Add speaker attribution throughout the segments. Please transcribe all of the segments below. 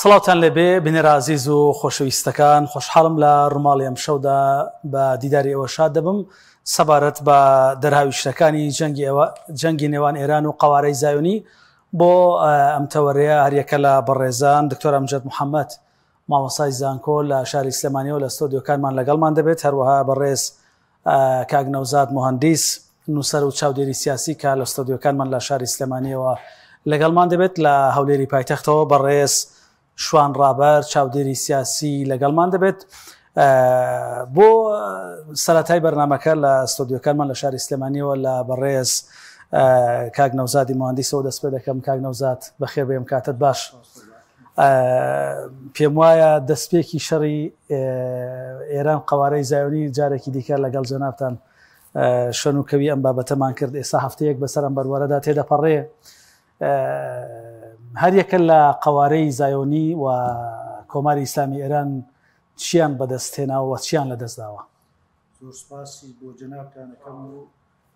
Speaker 1: سڵاوتان لێبێ بنێرە عەزیز و خۆشەویستەکان، خۆشحاڵم لە ڕووماڵی ئەم شەودا بە دیداری ئێوە شاد دەبم سەبارەت بە دەرهاویشتەکانی جەنگی نێوان ئێران و قەوارەی زایۆنی بۆ ئەم تەوەرەیە هەریەکە لە بەڕێزان دکتۆر ئەمجەد محەممەد مامۆسای زانکۆ لە شاری سلێمانیەوە لە ستۆدیۆکانمان لەگەڵمان دەبێت، هەروەها بەڕێز کاک نەوزاد مۆهەندیس نووسەر و چاودێری سیاسی کە لە ستۆدیۆکانمان لە شاری سلێمانیەوە لەگەڵمان دەبێت، لە هەولێری پایتەختەوە بەڕێز شوان ڕابەر چاودێری سیاسی لەگەڵمان دەبێت. بۆ سەرەتای بەرنامەکە لە ستۆدیۆکانمان لە شاری سلێمانیەوە لە بەڕێز کاک نەوزادی مۆهەندیسەوە دەست پێ دەکەم. کاک نەوزاد بەخێر بێم، کاتت باش. پێم وایە دەستپێکی شەڕی ئێران قەوارەی زایۆنی جارێکی دیکە لەگەڵ جەنابتان شەنوکەوی ئەم بابەتەمان کرد، ئێستا هەفتەیەک بەسەر ئەم بەروەرەدا تێدەپەڕێ. هەریەکە لە قەوارەی زایۆنی و کۆماری ئیسلامی ئێران چیان بەدەستهێناوە، چیان لەدەستداوە؟
Speaker 2: زۆر سپاسی بۆ جەنابتانەکەم و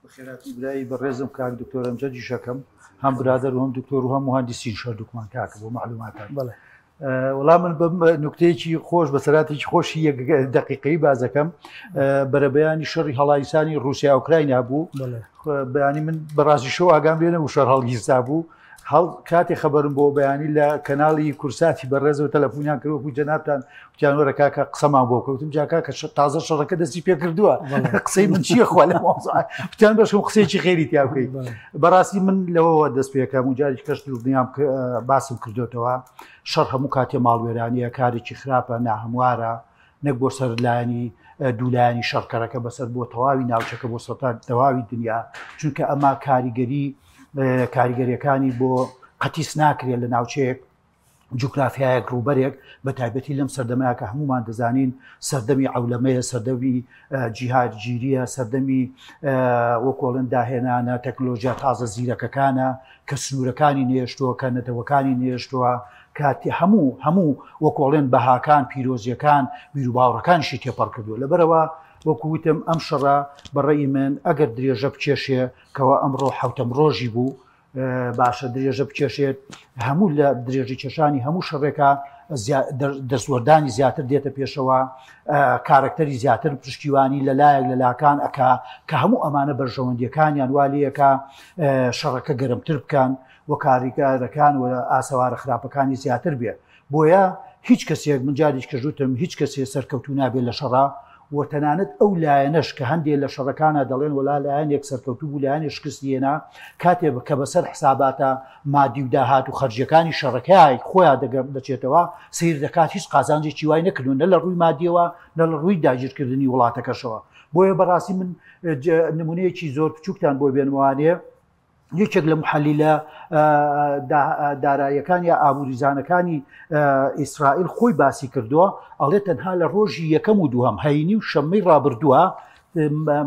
Speaker 2: بەخێراتی برایی بەڕێزم کاک دکتۆر ئەمجەدی شەکەم، هەم برادەر و هەم دکتۆر و هەم مهندسین شەردووکمان کاکە بۆ معلوماتان. وەڵام من بە نوکتەیەکی خۆش بەسەراتێکی خۆشی یەک دقیقەی بازەکەم بەرەبەیانی شەڕی هەڵایسانی رووسیا ئوکراینیا بوو. بەیانی من بەڕاستی شەو ئاگام لێ نەبوو شەڕ هەڵگیرسا بوو. کاتێ خەبەرم بۆ بەیانی لە کەناڵی کورساتی بەڕێزەوە تەلەفۆنیان کردوە جەنابتان وتیانوەرە کاکە قسەمان بۆ کەوتم جاکە کە تازە شەڕەکە دەستی پێ کردووە، قسەی من چییە خوا لە وتیان بەشم قسەیەکی خێری تیا بکەیت. بەڕاستی من لەوەوە دەست پێکەم و جارێک کەش دڵنیام باسم کردوێتەوە شەڕ هەموو کاتێ ماڵوێرانیە کارێکی خراپە ناهەموارە، نەک بۆ سەرلایانی دوولایانی شەڕکەرەکە بەسەر بۆ تەواوی ناوچەکە بۆ سەتان تەواوی دنیا، چونکە ئەما کاریگەریەکانی بۆ قەتیس ناکرێت لە ناوچەیەک جوگرافیایەک ڕووبەرێک بە تایبەتی لەم سەردەمەیە کە هەمومان دەزانین سەردەمی عەولەمەیە، سەردەمی جیهادگیریە، سەردەمی وەکۆڵن داهێنانە تەکنۆلۆژیا تازە زیرەکەکانە کە سنوورەکانی نێشتووە کە نەتەوەکانی نێشتووە کاتی هەموو وەکۆڵێن بەهاکان پیرۆزیەکان بیرروباوڕەکانشی تێپەڕ کردووە. لەبەرەوە وەکووتم ئەم شەڕە بەڕێی من ئەگەر درێژە بچێشێ کەەوە ئەمڕۆ حوتەم ڕۆژی بوو باشە درێژە بچێشێت، هەموو لە درێژی کێشانی هەموو شەڕێکە دەستوەردانی زیاتر دێتە پێشەوە، کارکتەری زیاتر پشتیوانی لەلایەک لە لاکان ئەکا کە هەموو ئەمانە بەرژەوەندیەکانیان والەیەکە شەڕەکە گەرمتر بکەن و کاریگارەکان و ئاسەوارە خراپەکانی زیاتر بێ. بۆیە هیچ کەسێک من جاریش کەژوتم هیچ کەسێ سەرکەوتو نابێت لە شەڕا و تەنانەت ئەو لایەنەش کە هەندێک لە شەڕەکانە دەڵێن وەلا لایەنێک سەرکەوتوو بوو لایەنێ شکستیێنا کاتێ کە بەسەر حساباتە مادی و داهات و خەرجیەکانی شەڕەکەی خۆیان دەچێتەوە سیر دەکات، هیچ قازانجێکی وای نەکردون نە لە ڕووی مادیەوە نە لە ڕووی داگیرکردنی وڵاتەکەشەوە. بۆیە بەڕاستی من نمونەیەکی زۆر بچووکتان بۆ بێنوانێ یەکێک لە محەلیلە داراییەکان یا ئابووریزانەکانی ئیسرائیل خۆی باسی کردووە، ئەڵێ تەنها لە ڕۆژی یەکەم و دووهەم هەینی و شەممەی ڕابردووە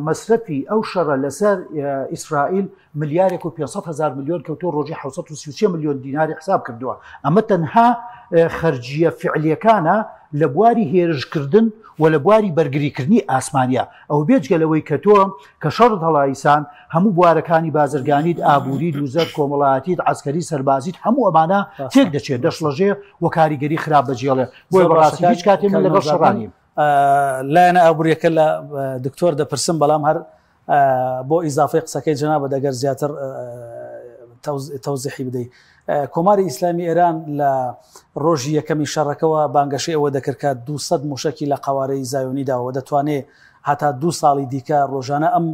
Speaker 2: مەسرەفی ئەو شەڕە لەسەر ئیسرائیل ملیارێک و 500,000 ملیۆن کەوتۆ ڕۆژی 733 ملیۆن دیناری حساب کردووە. ئەمە تەنها خەرجیە فعلیەکانە لە بواری هێرشکردن و لە بواری بەرگریکردنی ئاسمانیا. ئەو بێجگەلەوەی کە تۆ کە شەڕت هەڵایسان هەموو بوارەکانی بازرگانیت، ئابووری، دووزەر، کۆمەڵایەتیت، عەسکەری، سەربازیت هەموو ئەمانە تێک دەچێت دەشڵەژێ و کاریگەری خراپ بەجێڵێ. بۆیە بەڕاستی هیچ کاتێ من لەگەڵ شەڕانیم.
Speaker 1: لایەنە ئابووریەکە لە دکتۆر دەپرسم، بەڵام هەر بۆ ئیزافەی قسەکەی جەنابە دەگەر زیاتر تەوزیحی بدەیت. کۆماری ئیسلامی ئێران لە ڕۆژی یەکەمی شەڕەکەەوە بانگەشەی ئەوە دەکرد کە 200 موشکی لە قەوارەی زایۆنیداوە دەتوانێت هەتا 2 ساڵی دیکە ڕۆژانە ئەم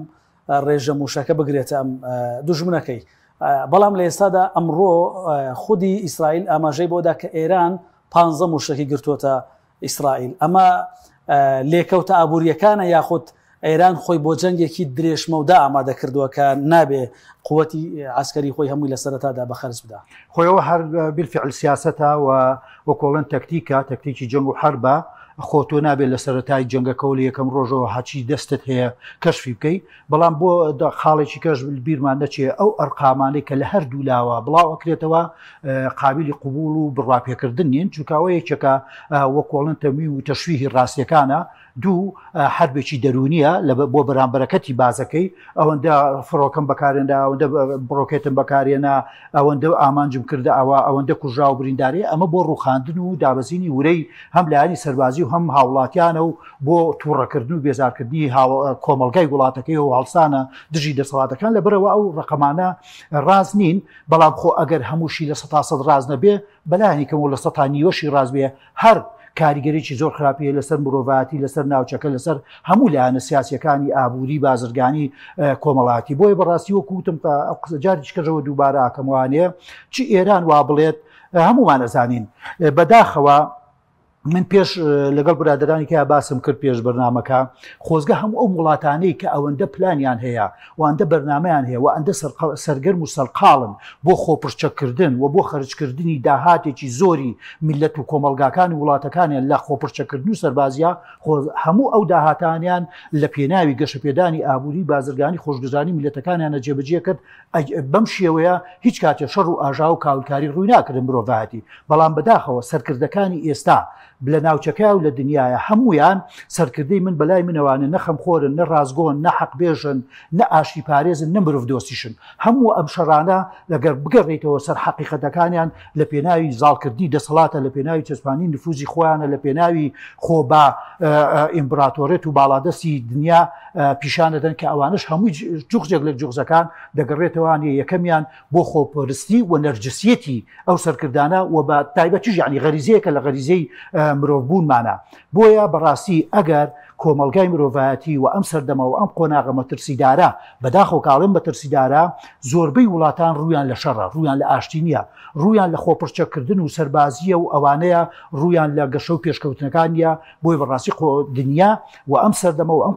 Speaker 1: ڕێژە موشەکە بگرێتە ئەم دوژمنەکەی. بەڵام لە ئێستادا ئەمڕۆ خودی ئیسرائیل ئاماژەی بۆدا کە ئێران 15 موشکی گرتوۆتە ئیسرائیل. ئەمە لێکەوتە ئابووریەکانە یاخود ئێران خۆی بۆ جەنگێکی درێژمەودا ئامادە کردووە کە نابێ قووەتی عسکەری خۆی هەمووی لە سەرەتادا بەخەرج بدا؟
Speaker 2: خۆیەوە هەر بالفعل سیاسەتە و وەکۆڵەن تەکتیکی جەنگ و حەربە، خۆ تۆ نابێت لە سەرەتای جەنگەکە لە یەکەم ڕۆژەوە هەچی دەستت هەیە کەشفی بکەیت. بەڵام بۆ خاڵێکی کەش بیرمان نەچێ ئەو ئەرقامانەی کە لە هەردوو لاوە بڵاو ئەکرێتەوە قابلی قبول و بڕاپێکردن نین، چونکەوە یەکێکە وەکۆڵن تەمی و تەشویهی ڕاستیەکانە دوو حربێکی دەرونیە بۆ بەرامبەرەکەتی بازەکەی ئەوەندە فڕۆکەم بەکارێندا ئەوەندە بڕۆکێتم بەکارێنە ئەوەندە ئامانجم کردە ئەوەندە کوژرا و برینداری ئەمە بۆ ڕوخاندن و دابەزینی ورەی هەم لایانی سەربازی و هەم هاوڵاتیانە و بۆ تووڕەکردن و بێزارکردنی کۆمەلگای وڵاتەکەی و هەڵسانە دژی دەسەڵاتەکان لەبەرەوە ئەو ڕقەمانە ڕاز نین بەڵام خۆ ئەگەر هەمووشی لە 100% ڕاز نەبێ بەلایانی کەم و لە 100 ڕاز بێ هەر کاریگەریی زۆر خراپیە لەسەر مرۆڤاتی لەسەر ناوچەکە لەسەر هەموو لایەنە سیاسیەکانی ئابووری بازرگانی کۆمەڵاتی بۆیە بەڕاستی وەکوتم جاریشکەژەوە دووبارە ئاکەموانەیە چی ئێران وا بڵێت هەمومان ئەزانین بەداخەوە من پێش لەگەڵ برادرانی کە باسم کرد پێش بەرنامەکە خۆزگە هەموو ئەو وڵاتانەی کە ئەوەندە پلانیان هەیە وەندە بەرنمەیان هەیە و ئەندە سەرگەرم و سەرقاڵن بۆ خۆپرچەکردن و بۆ خەرجکردنی داهاتێکی زۆری میلەت و کۆمەلگاکانی وڵاتەکانیان لە خۆپرچەکردن و سەربازیە هەموو ئەو داهاتانیان لە پێناوی گەشەپێدانی ئابووری بازرگانی خۆشگوزاری میلەتەکانیانە جێبەجێ کرد بەم شێوەیە هیچ کاتێ شەڕ و ئاژا و کاولکاری ڕووی ناکردن مرۆڤایەتی بەڵام بەداخەوە سەرکردەکانی ئێستا لە ناوچەکە و لە دنیاە هەمویان سەرکردەی من بەلای منەوانە نەخەم خۆرن نە ڕازگۆن نە حەق بێژن نە ئاشی پارێزن نە مرۆڤ دۆستیشن هەموو ئەم شەڕانە لەگەر بگەڕێتەوە سەر حەقیقەتەکانیان لە پێناوی زاڵکردنی دەسەڵاتە لە پێناوی چەسپانی نفوزی خۆیانە لە پێناوی خۆ بە ئیمپراتۆرێت و باڵادەستی دنیا پیشانەدەن کە ئەوانش هەمووی جوخجێک لە جوخزەکان دەگەڕێتەوانێ یەکەمیان بۆ خۆپەرستی و نەرجسیەتی ئەو سەرکردانە و بە تایبەتیش یعنی غەریزەیەکە لە غەریزەی مرۆڤبوونمانە بۆیە بەڕاستی ئەگەر کۆمەلگای مرۆڤایەتی و ئەم سەردەمە و ئەم قۆناغە مەترسیدارە بەداخەوە کاڵێن بەترسیدارە زۆربەی وڵاتان ڕویان لە شەڕە ڕویان لە ئاشتی نییە ڕویان لە خۆپرچەکردن و سەربازیە و ئەوانەیە ڕویان لە گەشە و پێشکەوتنەکانیە بۆی بەڕاستی دنیا و ئەم سەردەمە و ئەم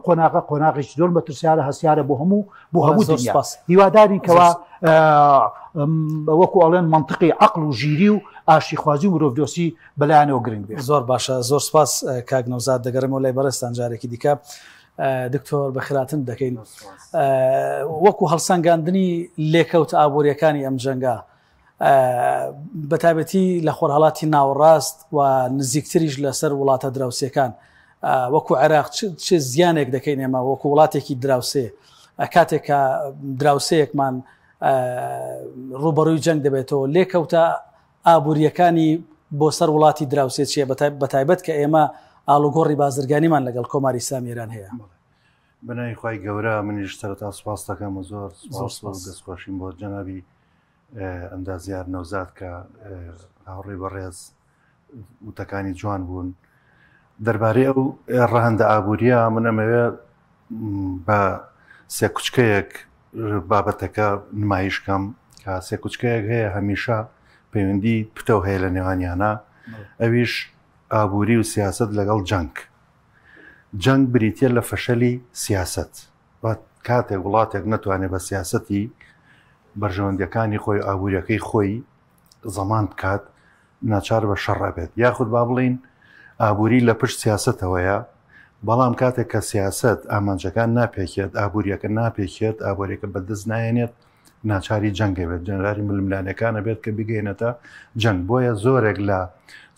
Speaker 2: قۆناغێکی زۆر مەترسیارە هەستیارە بۆ هەموو دنیا هیوادارین کەوا وەکو ئەڵێن منطقی عەقڵ و ژیری و ئاشتی خوازی و مرۆڤدۆستی بەلایەنەوە گرنگ بێت.
Speaker 1: زۆر باشە زۆر سپاس کاک نەوزاد دەگەڕێمەوە لای بەڕێستان جارێکی دیکە دکتۆر بەخێراتن دەکەین وەکو هەڵسەنگاندنی لێکەوت ئابوووریەکانی ئەم جەنگە بەتایبەتی لە خۆرهەڵاتی ناوەڕاست و نزیکتریش لەسەر وڵاتە دراوسەکان وەکو عێراق چه زیانێک دەکەین ئێمە وەکو وڵاتێکی دراوسێ کاتێک کە دراوسەیەکمان ڕوبەڕووی جەنگ دەبێتەوە لێکەوتە ئابوووریەکانی بۆ سەر وڵاتی دراوسێت چیە بەتایبەت کە ئێمە ئاڵوگۆڕی بازرگانیمان لەگەڵ کۆماری ئیسلامی ئێران هەیە.
Speaker 3: بەناوی خوای گەورە منیش سەرەتا سوپاس دەکەم و زۆر دەستخۆشیم بۆ جەنابی ئەندازیار نەوزاد کە هاوڕێی بەڕێز وتەکانی جوان بوون دەربارەی ئەو ڕەهەندە ئابووریە من ئەمەوێ بە سێ کوچکەیەک بابەتەکە نمایشکەم کە سێ کوچکەیەک هەیە هەمیشە پەیوەندی پتە هەیە لە نێوانیانە ئەویش ئابووری و سیاست لەگەڵ جەنگ بریتە لە فەشەلی سیاست کاتێک وڵاتێک نەتوانێت بە سیاسەتی بەرژەوەندەکانی خۆی ئابوووریەکەی خۆی زەمان بکات ناچار بە شەڕ بێت یاخود با بڵین ئابووری لە پشت سیاستەوەیە بەڵام کاتێک کە سیاست ئامانجەکان ناپێکێت ئابوووریەکە ناپێکێت ئابوووریەکە بەدەست نایەنێت ناچاری جەنگە بێت جەنراری ململانەکانە بێت کە بگەینەتە جەنگ بۆیە زۆرێک لە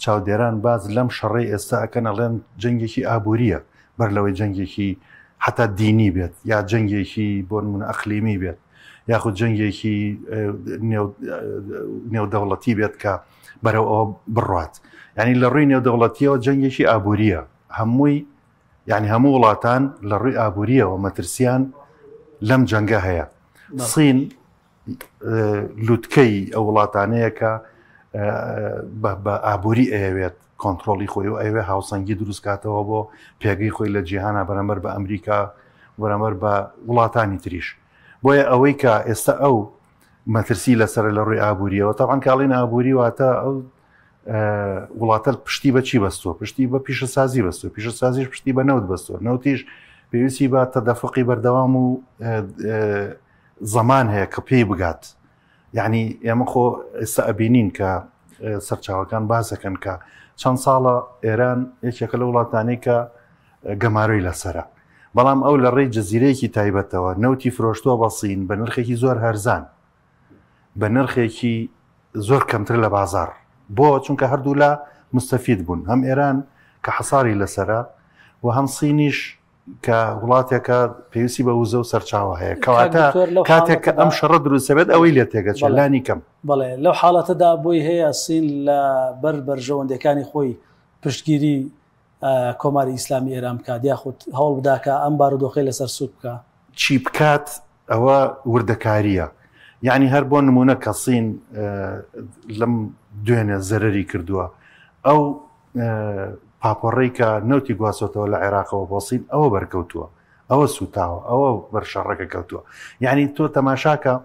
Speaker 3: چاودێران باز لەم شەڕی ئێستا ئەکەن ئەڵێن جەنگێکی ئابووریە بەر لەوەی جەنگێکی حتا دینی بێت یا جەنگێکی بۆ نمونە ئەقلیمی بێت یاخود جەنگێکی نێودەوڵەتی بێت کە بەرەو ئەوە بڕات یعنی لە ڕووی نێودەوڵەتیەوە جەنگێکی ئابووریە هەمووی یعنی هەموو وڵاتان لە ڕووی ئابووریەوە مەترسیان لەم جەنگە هەیە سین لووتکەی ئەو وڵاتانەیە کە بە ئابووری ئەوێت کۆنتترۆلی خۆی و ئەوێ هاوسەنگی دروستکاتەوە بۆ پێگەی خۆی لە جیهانە بەرەمبەر بە ئەمریکا بەرەمبەر بە وڵاتانی تریش بۆیە ئەوەی کە ئێستا ئەو مەترسی لەسەر لە ڕووی ئابووریەوە تاوان کاڵین ئابووری واتە ئەو وڵاتە پشتی بە چی بەستووە پشتی بە پیشەسازی بەستووە پیشەسازیش پشتی بە نەوت بەستووە نەوتیش پێویستی بە تەدەفقی بەردەوام و زەمان هەیە کە پێی بگات یعنی ئێمە خۆ ئێستا ئەبینین کە سەرچاوەکان باسەکەن کە چەند ساڵە ئێران یەکێکە لە وڵاتانەی کە گەماروی لەسرە بەڵام ئەو لە ڕێی جەزیرەیەکی تایبەتەوە نەوتی فرۆشتووە بە سین بە نرخێکی زۆر هەرزان بە نرخێکی زۆر کەمتر لە بازار بۆ چونکە هەردوو لە مستەفید بوون هەم ئێران کە حەساری لەسرە و هەم سینیش کە وڵاتێکە پێویستی بە وزە و سەرچاوە هەیە کەواتە کاتێک کە ئەم شەڕە دروستەبێت ئەوەی لێ تێگەچێت لانی کەم.
Speaker 1: بەڵێ لەو حاڵەتەدا بۆی هەیە سین لە بەر بەرژەوەندەکانی خۆی پشتگیری کۆماری ئیسلامی ئێران بکات یاخود هەوڵ بداکە ئەم بارودۆخی لەسەر سوود بکە
Speaker 3: چی بکات ئەوە وردەکاریە. یعنی هەر بۆ نمونە کە سین لەم دوێنێ زەرەری کردووە ئەو پاپۆڕەی کە نەوتی گواسۆتەوە لە عێراقەوە بۆ سین ئەوە بەرکەوتووە ئەوە سوتاوە ئەوە بەرشەڕەکە کەوتووە. یعنی تۆ تەماشاکە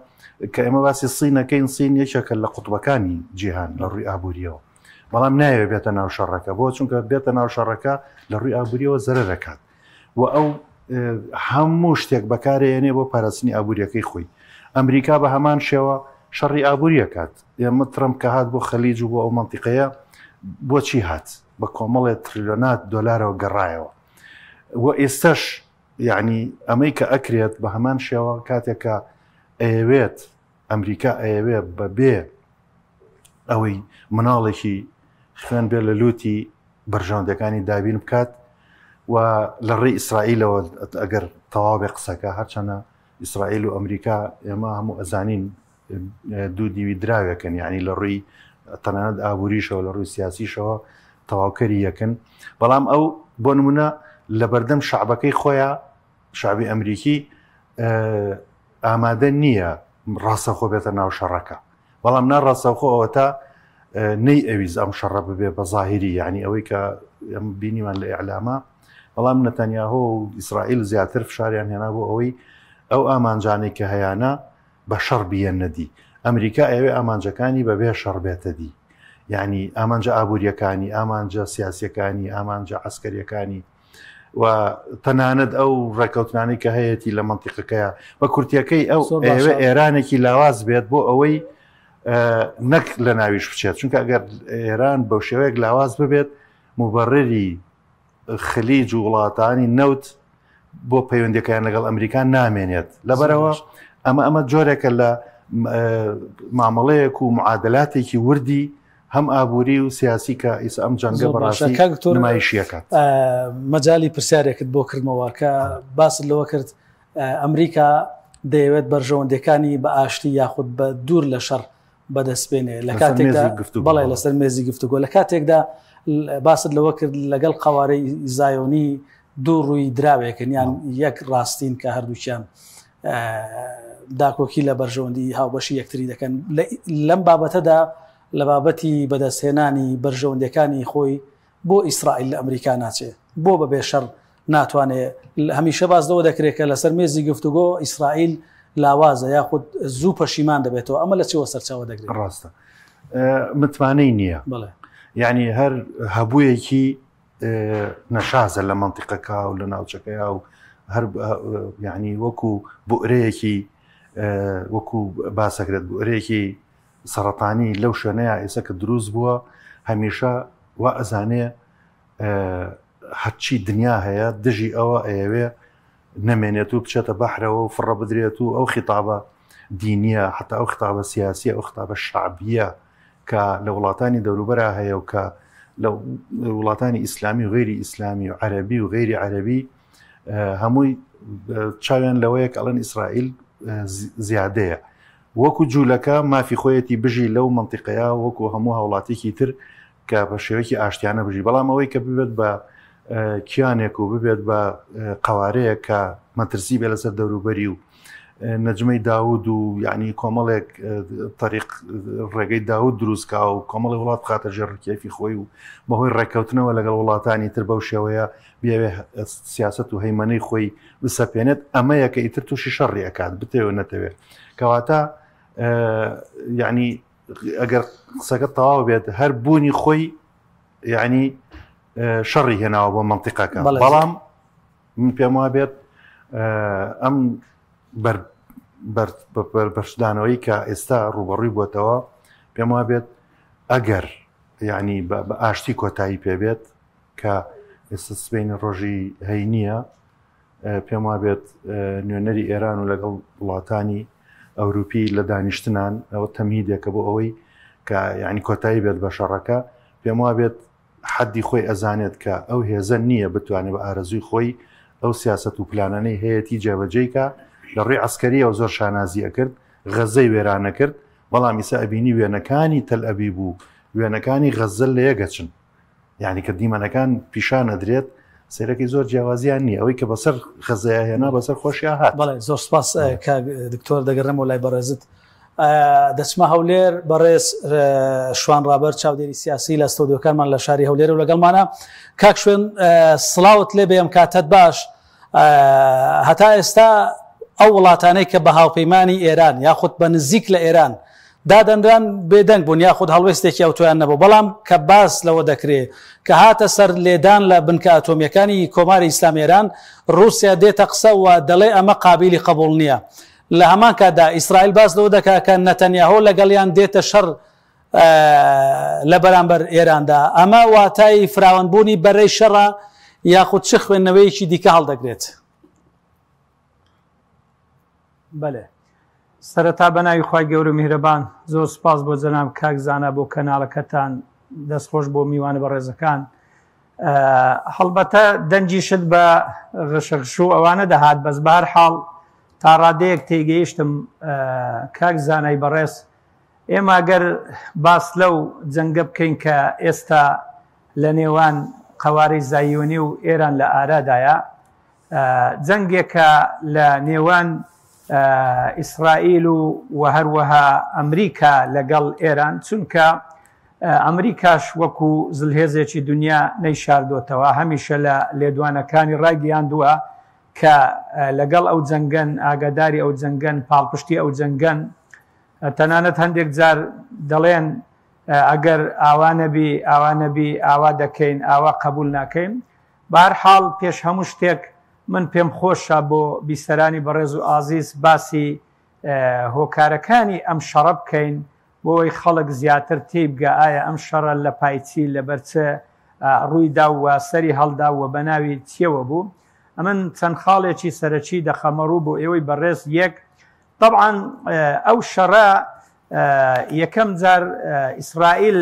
Speaker 3: کە ئێمە باسی سینەکەین سین یەکێکە لە قوتوبەکانی جیهان لە ڕووی ئابووریەوە بەڵام نایوێ بێتە ناو شەڕەکە بۆ چونکە بێتە ناو شەڕەکە لە ڕووی ئابووریەوە زەرەر دەکات و ئەو هەموو شتێک بەکارێنێ بۆ پاراستنی ئابووریەکەی خۆی. ئەمریکا بە هەمان شێوە شەڕی ئابووریەکات. ئێمە ترەمپ کە هات بۆ خەلیج و بۆ ئەو مەنتیقەیە بۆچی هات بە کۆمەڵێک تریلیۆنات دۆلارەوە گەڕایەوە و ئێستش یعنی ئەمەی کە ئەکرێت بە هەمان شێوە کاتێکە ئەیەوێت ئەمریکا ئەیەوێت بەبێ ئەوەی مناڵێکی خوێن بێ لە لوتی بەرژەوەندەکانی دابین بکات و لە ڕێی ئیسرائیلەوە ئەگەر تەواوی قسەکە هەرچەنە ئیسرائیل و ئەمریکا ئێمە هەموو ئەزانین دوو دیوی دراوێکن یعنی لە ڕووی تەنانەت ئابووریشەوە لە ڕووی سیاسیشەوە تەواوکەری یەکن بەڵام ئەو بۆ نمونە لە بەردەم شعبەکەی خۆیان شعبی ئەمریکی ئامادە نییە ڕاستەخۆ بێتە ناو شەڕەکە بەڵام ناڕاستەخۆ ئەوە تا نەی ئەویز ئەم شەڕە ببێ بە ظاهری یعنی ئەوەی کە ئەم بینیمان لە ئیعلامە بەڵام نەتەنیاهۆ و ئیسرائیل زیاتر فشاریان هێنا بۆ ئەوەی ئەو ئامانجانەی کە هەیەە بە شەڕ بیەنەدی. ئەمریکا ئەوێ ئامانجەکانی بەبێ شەڕ بێتەدی یعنی ئامانجە ئابوووریەکانی ئامانجە سیاسیەکانی ئامانجە عسکەریەکانی و تەنانەت ئەو ڕێکەوتنانی کە هەیەی لە منتیقەکەیە بە کورتیەکەی ئەو ئێوە ئێرانێکی لاواز بێت بۆ ئەوەی نەک لە ناویش بچێت چونکە ئەگەر ئێران بەو شێوەیەک لاواز ببێت مبەڕێری خلیج و وڵاتانی نەوت بۆ پەیوەندیەکەیان لەگەڵ ئەمریکان نامێنێت لەبەرەوە ئەمە جۆرێکە لە مامەڵەیەک و معادلاتێکی وردی هەم ئابووری و سیاسی کە ئیسا ئەم جەنگە بەڕاستی نمایشیەکات.
Speaker 1: مەجای پرسیارێکت بۆ کردمەوە کە باست لەوە کرد ئەمریکا دەیەوێت بەرژەوەندەکانی بە ئاشتی یاخود بە دوور لە شەڕ بەدەستبێنێ لە کاتێکدا بەڵێ لەسەر مێزی گفتوگۆ لە کاتێکدا باست لەوە کرد لەگەڵ قەوارەی زایۆنی دوو ڕووی دراوێکن یان یەک ڕاستین کە هەردووچیان داکۆکی لە بەرژەوەندی هاوبەشی یەکتری دەکەن لەم بابەتەدا لە بابەتی بەدەستهێنانی بەرژەوەندەکانی خۆی بۆ ئیسرائیل لە ئەمریکا ناچێت بۆ بەبێ شەڕ ناتوانێت هەمیشە باز دەوە دەکرێت کە لەسەر مێزی گفتوگۆ ئیسرائیل لاوازە یاخود زوو پەشیمان دەبێتەوە ئەمە لە چێوە سەرچاوە دەگرێت.
Speaker 3: ڕاستە متمانەی نییە یعنی هەر هەبوویەکی نەشازە لە منتیقەکە و لە ناوچەکەیە و هەر یعنی وەکو بۆرەیەکی وەکو باسەکرێت بۆرەیەکی سەرەتانی لەو شوێنەیە ئێستا کە دروست بووە هەمیشە وا ئەزانێ هەرچی دنیا هەیە دژی ئەوە ئەیەوێ نەمێنێت و بچێتە بەحرەوە و فڕە بدرێت و ئەو خیتابە دینیە حتا ئەو خیتابە سیاسیە ئەو خیتابە شعبیە کە لە وڵاتانی دەوروبەرە هەیە و کە لە وڵاتانی ئیسلامی و غێری ئیسلامی و عەرەبی و غێری عەرەبی هەمووی چاویان لەوەیە کە ئەڵەن ئیسرائیل زیادەیە وەکو جوولەکە مافی خۆیەتی بژی لەو منتیقەیە وەکو هەموو هاوڵاتێکی تر کە بە شێوەیەکی ئاشتیانە بژی بەڵام ئەوەی کە ببێت بە کیانێک و ببێت بە قەوارەیە کە مەترسی بێ لەسەر دەوروبەری و نەجمەی داود و یعنی کۆمەڵێک تەریق ڕێگەی داود دروستکە و کۆمەڵی وڵات بخاتە ژێر کێفی خۆی و بەهۆی ڕێککەوتنەوە لەگەڵ وڵاتانی تر بەو شێوەیە بیاوێ سیاست و هەیمەنەی خۆی بسەپێنێت ئەمەیە کە ئیتر تووشی شەڕی ئەکات بتەوێت نەتەوێت کەواتە یعنی ئەگەر قسەکە تەواو بێت هەر بوونی خۆی یعنی شەڕی هێناوە بۆ منتیقەکە بەڵام من پێم وا بێت ئەم بەرشدانەوەی کە ئێستا ڕوبەڕووی بۆتەوە پێم وا بێت ئەگەر یعنی بە ئاشتی کۆتایی پێبێت کە ئێستا سبەینی ڕۆژی هەینیە پێم وا بێت نوێنەری ئێران و لەگەڵ وڵاتانی ئەوروپی لە دانیشتنان ئەوە تەمهیدێکە بۆ ئەوەی کە یعنی کۆتایی بێت بە شەڕەکە پێم وا بێت حەدی خۆی ئەزانێت کە ئەو هێزە نییە بتوانێت بە ئارەزوی خۆی ئەو سیاست و پلانانەی هەیەی جێبەجێیکە لە ڕێی عسکەری ئەو زۆر شانازی ئەکرد غەزەی وێرانە کرد بەڵام ئیسا ئەبینی وێنەکانی تەل ئەبیب و وێنەکانی غەزەل لە یەکەچن یعنی کە دیمەنەکان پیشانە درێت سیرەکەی زۆر جیاوازیان نییە ئەوەی کە بەسەر خەزەیە هێنا بەسەر خۆشیە هات.
Speaker 1: بەڵێ زۆر سپاس دکتۆر دەگەڕێمەوە لای بەڕێزت دەچمە هەولێر بەڕێز شوان ڕابەر چاودێری سیاسی لە ستۆدیۆکانمان لە شاری هەولێر و لەگەڵمانە کاک شوێن سڵاوت لێ بێم کاتت باش هەتا ئێستا ئەو وڵاتانەی کە بە هاوپەیمانی ئێران یاخود بە نزیک لە ئێران دادەنران بێدەنگ بوون یاخود هەڵوێستێکی ئەوتۆیان نەبوو بەڵام کە باس لەوە دەکرێت کە هاتە سەر لێدان لە بنکە ئەتۆمیەکانی کۆماری ئیسلامی ئێران رووسیا دێتە قسە و دەڵێ ئەمە قابلی قبول نییە لە هەمان کاتدا ئیسرائیل باس لەوە دەکات کە نەتەنیاهۆ لەگەڵیان دێتە شەڕ لە بەرامبەر ئێراندا ئەمە واتای فراوانبوونی بەرەی شەڕە یاخود چ خوێندنەوەیەکی دیکە هەڵدەگرێت.
Speaker 4: بەڵێ سەرەتا بەناوی خوای گەورە میهرەبان زۆر سپاس بۆ جەناب کاک زانا بۆ کەناڵەکەتان دەستخۆش بۆ میوانە بەڕێزەکان هەڵبەتە دەنجیشت بە غشەغش و ئەوانە دەهات بەس بە هەر حاڵ تا ڕادەیەک تێگەیشتم کاک زانای بەڕێز ئێمە گەر باس لەو جەنگە بکەین کە ئێستا لە نێوان قەوارەی زایۆنی و ئێران لە ئارادایە جەنگێکە لە نێوان ئیسرائیل و هەروەها ئەمریکا لەگەڵ ئێران چونکە ئەمریکاش وەکو زلهێزێکی دنیا نەیشاردۆتەوە هەمیشە لە لێدوانەکانی ڕاگەیاندووە کە لەگەڵ ئەو جەنگەن ئاگاداری ئەو جەنگەن پاڵپشتی ئەو جەنگەن تەنانەت هەندێک جار دەڵێن ئەگەر ئاوانەبی ئاوانەبی ئاوا دەکەین ئاوا قبول ناکەین بە هەر حاڵ پێش هەموو شتێک من پێم خۆشە بۆ بیسەرانی بەڕێز و ئازیز باسی هۆکارەکانی ئەم شەڕە بکەین بۆی خەڵک زیاتر تێبگە ئایا ئەم شەڕە لە پایچی لە بەرچە ڕوویدا وە سەری هەڵدا وە بە ناوی چێوە بوو ئەمن چەند خاڵێکی سەرەکی دەخەمەڕوو بۆ ئێوەی بەڕێز یەک طبعاً ئەو شەڕە یەکەم جار ئیسرائیل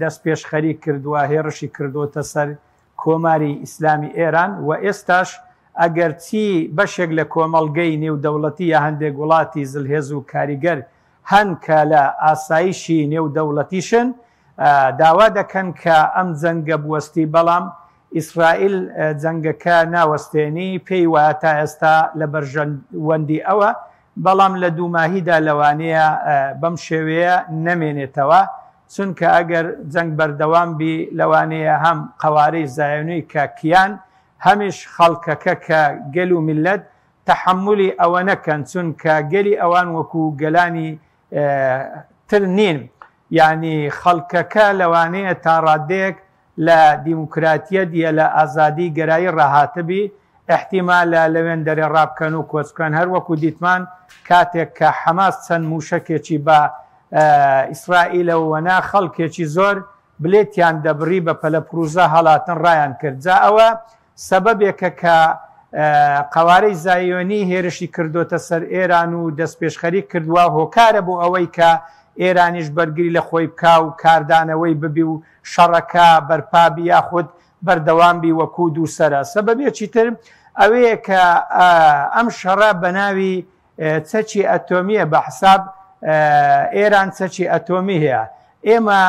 Speaker 4: دەست پێشخەری کردووە هێرشی کردوتە سەر کۆماری ئیسلامی ئێران و ئێستاش ئەگەر چی بەشێک لە کۆمەڵگەی نێودەوڵەتی یا هەندێک وڵاتی زلهێز و کاریگەر هەن کە لە ئاسایشی نێودەوڵەتیشن داوا دەکەن کە ئەم جەنگە بوەستی بەڵام ئیسرائیل جەنگەکە ناوەستێنی پێی وایە تا ئێستا لە بەرژەوەندی ئەوە بەڵام لە دووماهیدا لەوانەیە بەم شێوەیە نەمێنێتەوە چونکە ئەگەر جەنگ بەردەوام بی لەوانەیە هەم قەوارەی زایۆنی کە کیان هەمیش خەڵکەکە کە گەل و میلەت تەحملی ئەوە نەکەن چونکە گەلی ئەوان وەکو گەلانی تر نین یعنی خەڵکەکە لەوانەیە تا ڕادێک لە دیموکراتیە دیە لە ئازادی گەرایی ڕاهاتبی احتیمالە لەوێن دەرێ ڕابکەن و کۆچکەن هەر وەکو دیتمان کاتێک کە حەماس چەند موشکێکی بە ئیسرائیلەوەنا خەڵکێکی زۆر بلێتیان دەبڕی بە پەلەپروزە هەڵاتن ڕایان کرد جا ئەوە سەبەبێکە کە قەوارەی زایۆنی هێرشی کردوتە سەر ئێران و دەست پێشخەری کردووە هۆکارە بۆ ئەوەی کە ئێرانیش بەرگری لە خۆی بکا و کاردانەوەی ببی و شەڕەکە بەرپابی یاخود بەردەوامبی وەکو دووسەرە سەبەبێکی تر ئەوەیە کە ئەم شەڕە بە ناوی چەکی ئەتۆمیە بە حساب ئێران چەکی ئەتۆمی هەیە ئێمە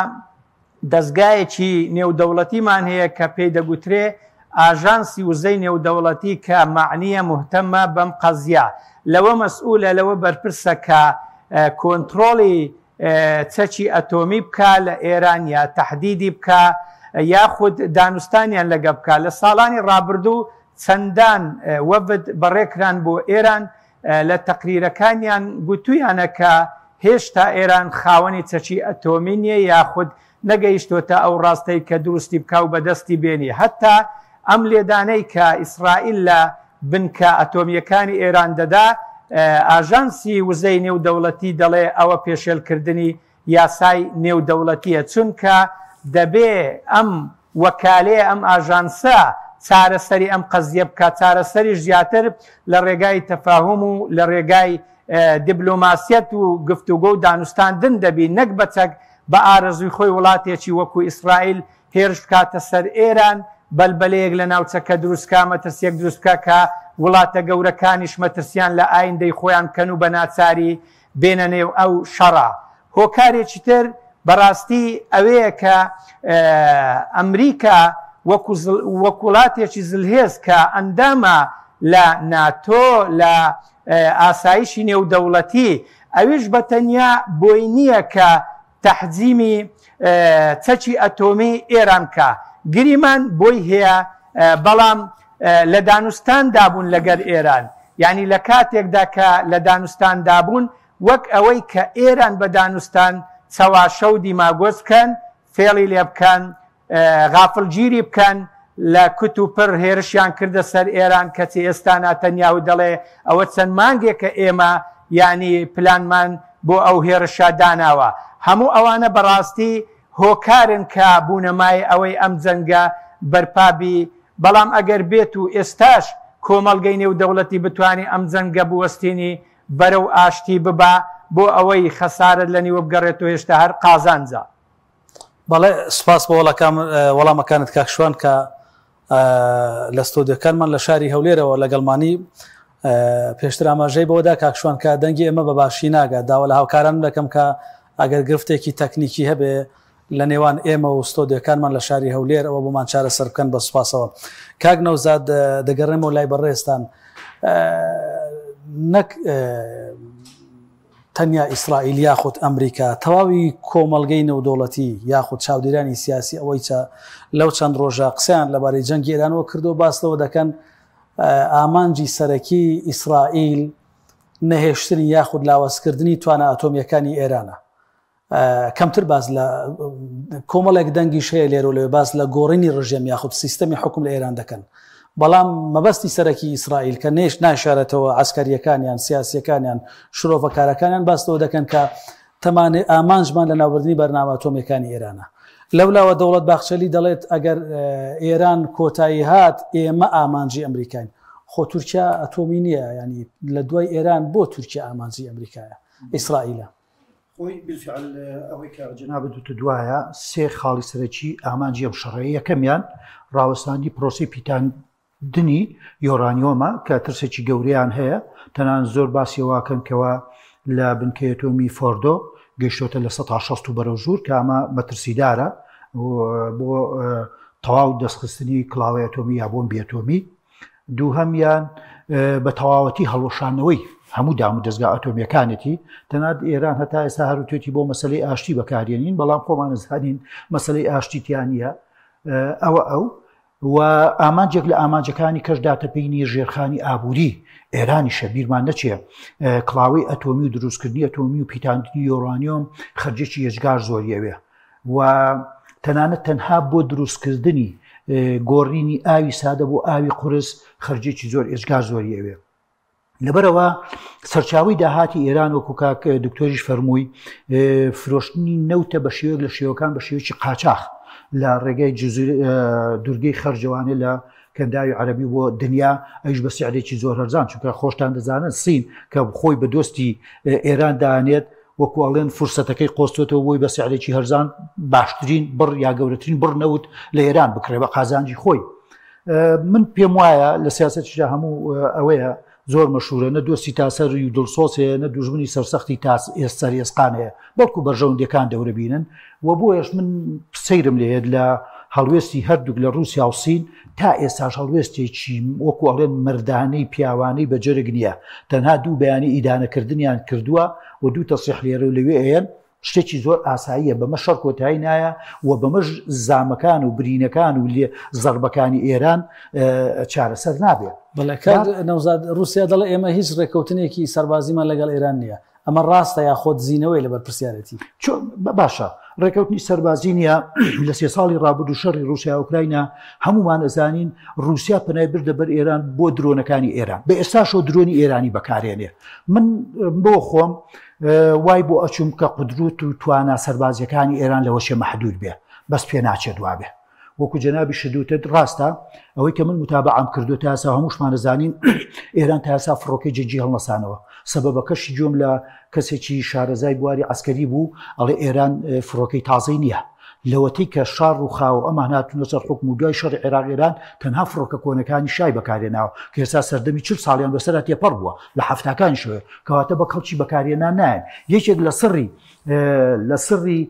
Speaker 4: دەستگایەکی نێودەوڵەتیمان هەیە کە پێی دەگوترێ ئاژانسی وزەی نێودەوڵەتی کە معنیە مهتەمە بەم قەزیە لەوە مەسئولە لەوە بەرپرسە کە کۆنتترۆڵی چەکی ئەتۆمی بکە لە ئێران یا تەحدیدی بکە یاخود دانوستانیان لەگە بکە لە ساڵانی ڕابردوو چەندان وەبد بەڕێکران بۆ ئێران لە تەقریرەکانیان گوتویانە کە هێشتا ئێران خاوەنی چەکی ئەتۆمی نییە یاخود نەگەیشتۆتە ئەو ڕاستەی کە دروستی بکە و بەدەستی بێنی هەتا ئەم لێدانەی کە ئیسرائیل لە بنکە ئەتۆمیەکانی ئێران دەدا ئاژانسی وزەی نێودەوڵەتی دەڵێ ئەوە پێشێلکردنی یاسای نێودەوڵەتیە چونکە دەبێ ئەم وەکالەیە ئەم ئاژانسە چارەسەری ئەم قەزیە بکە چارەسەری زیاتر لە ڕێگای تەفاهم و لە ڕێگای دیبلۆماسیەت و گفتوگۆ و دانوستاندن دەبی نەک بەچەک بە ئارەزوی خۆی وڵاتێکی وەکو ئیسرائیل هێرش بکاتە سەر ئێران بەلبەلەیەک لە ناوچەکە دروستکە مەترسیەک دروستکە کە وڵاتە گەورەکانیش مەترسیان لە ئایندەی خۆیان کەن و بە ناچاری بێنە نێو ئەو شەڕە. هۆکارێکی تر بەڕاستی ئەوەیە کە ئەمریکا وەکو وڵاتێکی زلهێز کە ئەندامە لە ناتۆ لە ئاسایشی نێودەوڵەتی ئەویش بەتەنیا بۆی نییە کە تەحجیمی چەکی ئەتۆمی ئێران کە گریمان بۆی هەیە بەڵام لە دانوستان دابوون لەگەر ئێران یعنی لە کاتێکدا کە لە دانوستان دابوون وەک ئەوەی کە ئێران بە دانوستان چەواشە و دیماگۆز بکەن فێڵی لێ بکەن غافڵگیری بکەن لە کوت و پڕ هێرشیان کردە سەر ئێران کەچی ئێستا ناتەنیا و دەڵێ ئەوە چەند مانگێکە ئێمە ینی پلانمان بۆ ئەو هێرشا داناوە. هەموو ئەوانە بەڕاستی هۆکارن کە بوونەمای ئەوەی ئەم جەنگە بەرپابی بەڵام ئەگەر بێت و ئێستاش کۆمەڵگەی نێودەوڵەتی بتوانێت ئەم جەنگە بوەستێنی بەرەو ئاشتی ببا بۆ ئەوەی خەسارت لە نیوە بگەڕێتەوە هێشتا هەر قازانجا.
Speaker 1: بەڵێ سوپاس بە وەڵامەکانت کاکشوان کە لە ستۆدیۆکانمان لە شاری هەولێرەوە لەگەڵمانی پێشتر ئاماژەی بۆدا کاکشوان کە دەنگی ئێمە بە باشی ناگات داوا لە هاوکاران دەکەم کە ئەگەر گرفتێکی تەکنیکی هەبێ لە نێوان ئێمە و ستۆدیۆکانمان لە شاری هەولێر ئەوە بۆمان چارەسەر بکەن بە سوپاسەوە. کاک نەوزاد دەگەڕێمەوە لای بەڕێستان نەک تەنیا ئیسرائیل یاخود ئەمریکا تەواوی کۆمەڵگەی نێودەوڵەتی یاخود چاودێرانی سیاسی ئەوەی لەو چەند ڕۆژە قسەیان لەبارەی جەنگی ئێرانەوە کردو باسەوە دەکەن ئامانجی سەرەکی ئیسرائیل نەهێشتنی یاخود لاوەزکردنی توانە ئەتۆمیەکانی ئێرانە. کەمتر باز لە کۆمەڵێک دەنگیش هەیە لێرە لێ باز لە گۆڕینی ڕژێم یاخود سیستەمی حکم لە ئێران دەکەن بەڵام مەبەستی سەرەکی ئیسرائیل کە نێش ناشارێتەوە عسکەریەکانیان سیاسیەکانیان شرۆڤەکارەکانیان باستەوە دەکەن کە تەمانێ ئامانجمان لە ناوبردنی بەرنامە ئەتۆمیەکانی ئێرانە. لەولاوە دەوڵەت باخچەلی دەڵێت ئەگەر ئێران کۆتایی هات ئێمە ئامانجی ئەمریکین خۆ تورکیا ئەتۆمی نییە ینی لە دوای ئێران بۆ تورکیا ئامانجی ئەمریکایە ئیسرائیلە.
Speaker 2: خۆی بالفعل ئەوەی کە جەناب دوتە دوایە سێ خاڵی سەرەکی ئامانجی ئەم شەڕەیە یەکەمیان ڕاوەستاندی پرۆسی پیتاندنی یۆرانیۆمە کە ترسێکی گەورەیان هەیە تەنان زۆر باسیەوەکەن کەەوە لە بنکەی ئەتۆمی فۆردۆ گەیشتۆتە لە 160 و بەرەو ژوور کە ئەمە مەترسیدارە بۆ تەواو دەستخستنی کڵاوی ئەتۆمی یا بۆمبی ئەتۆمی. دووهەمیان بە تەواوەتی هەڵۆشانەوەی هەموو دام و دەستگا ئەتۆمیەکانێتی تەنات ئێران هەتا ئێستا هەروتێتی بۆ مەسلەی ئاشتی بەکارێنین بەڵام خۆمان زانین مەسلەی ئاشتیتیانە ئەو و ئامانجێک لە ئامانجەکانی کەشداتە پێینی ژێرخانی ئابووری ئێرانی شەبیرمان نەچێ کڵاوی ئەتۆمی و دروستکردنی ئەتۆمی و پیتاندنی یۆرانیۆم خەرجێکی هێزگار زۆریەوێ و تەنانەت تەنها بۆ دروستکردنی گۆڕینی ئاوی سادە بۆ ئاوی قورس خەرجێکی زۆر ئێزگار زۆریەوێ. لەبەرەوە سەرچاوی داهاتی ئێران وەکو کاک دکتۆریش فەرمووی فرۆشتنی نەوتە بە شێوەیەک لە شێوەکان بە شێوەیەکی قاچاق لە ڕێگەی دوورگەی خەرجەوانێ لە کەنداوی عەرەبی بۆ دنیا ئەوش بە سیعرێکی زۆر هەرزان چونکە خۆشتان دەزانن سین کە خۆی بە دۆستی ئێران دانێت وەکو ئەڵێن فرسەتەکەی قۆستێتەوە بۆی بە سیعرێکی هەرزان باشترین بڕ یا گەورەترین بڕ نەوت لە ئێران بکرێ بە قازانجی خۆی. من پێم وایە لە سیاسەتیدا هەموو ئەوەیە زۆر مەشهورە نە دۆستی تاسەری و دڵسۆسەیە نە دوژمنی سەرسەختی ئێستەر ئێسقانەیە بەڵکو بەرژەوندەکان دەورە بینن و بۆیش من سەیرم لێت لە هەڵوێستی هەردووک لە رووسیا و سین تا ئێستاش هەڵوێستێکی وەکو ئەڵێن مردانەی پیاوانەی بەجێرگ نییە تەنها دوو بەیانی ئیدانەکردنیان کردووە و دوو تەسیح لێرە و لەوێ ئەیەن شتێکی زۆر ئاساییە بەمە شەڕ کۆتایی نایە و بەمەش زامەکان و برینەکان و لێ زەربەکانی ئێران چارەسەر نابێت.
Speaker 1: بەڵێ نەوزاد رووسیا دەڵێ ئێمە هیچ ڕێکەوتنێکی سەربازیمان لەگەڵ ئێران نییە ئەمە ڕاستە یا خۆت زیینەوەی لەبەر پرسیارەتی
Speaker 2: باشە ڕێکەوتنی سەربازی نیە لە 3 ساڵی ڕابرد و شەڕی رووسیا ئوکراینە هەمومان ئەزانین رووسیا پەنای بردە بەر ئێران بۆ درۆنەکانی ئێران بە ئێستاشۆ درۆنی ئێرانی بەکارێنێ. من بۆ خۆم وای بۆ ئەچوم کە قودروت و توانە سەربازیەکانی ئێران لەوەشێ مەحدود بێ بەس پێ ناچێت دوابێ وەکو جەنابی شدوتت ڕاستە ئەوەی کە من متابعام کردو تا ئێستا هەمووشمان دەزانین ئێران تا ئێستا فڕۆکەی جەنگی هەڵنەسانەوە سەبەبەکەشی جۆم لە کەسێکی شارەزای بواری عسکەری بوو ئەڵێ ئێران فڕۆکەی تازەی نییە لەوەتەی کە شار و خاو ئەمان هاتوونە سەر حکم و دوای شەڕی عێراق ئێران تەنها فڕۆکە کۆنەکانی شای بەکارهێناوە کە ئێستا سەردەمی 40 ساڵیان بەسەرا تێپەڕ بووە لە هەفتاکانی شوێ کەواتە بە کەڵکی بەکارهێنان نایەن. یەکێک لە سڕی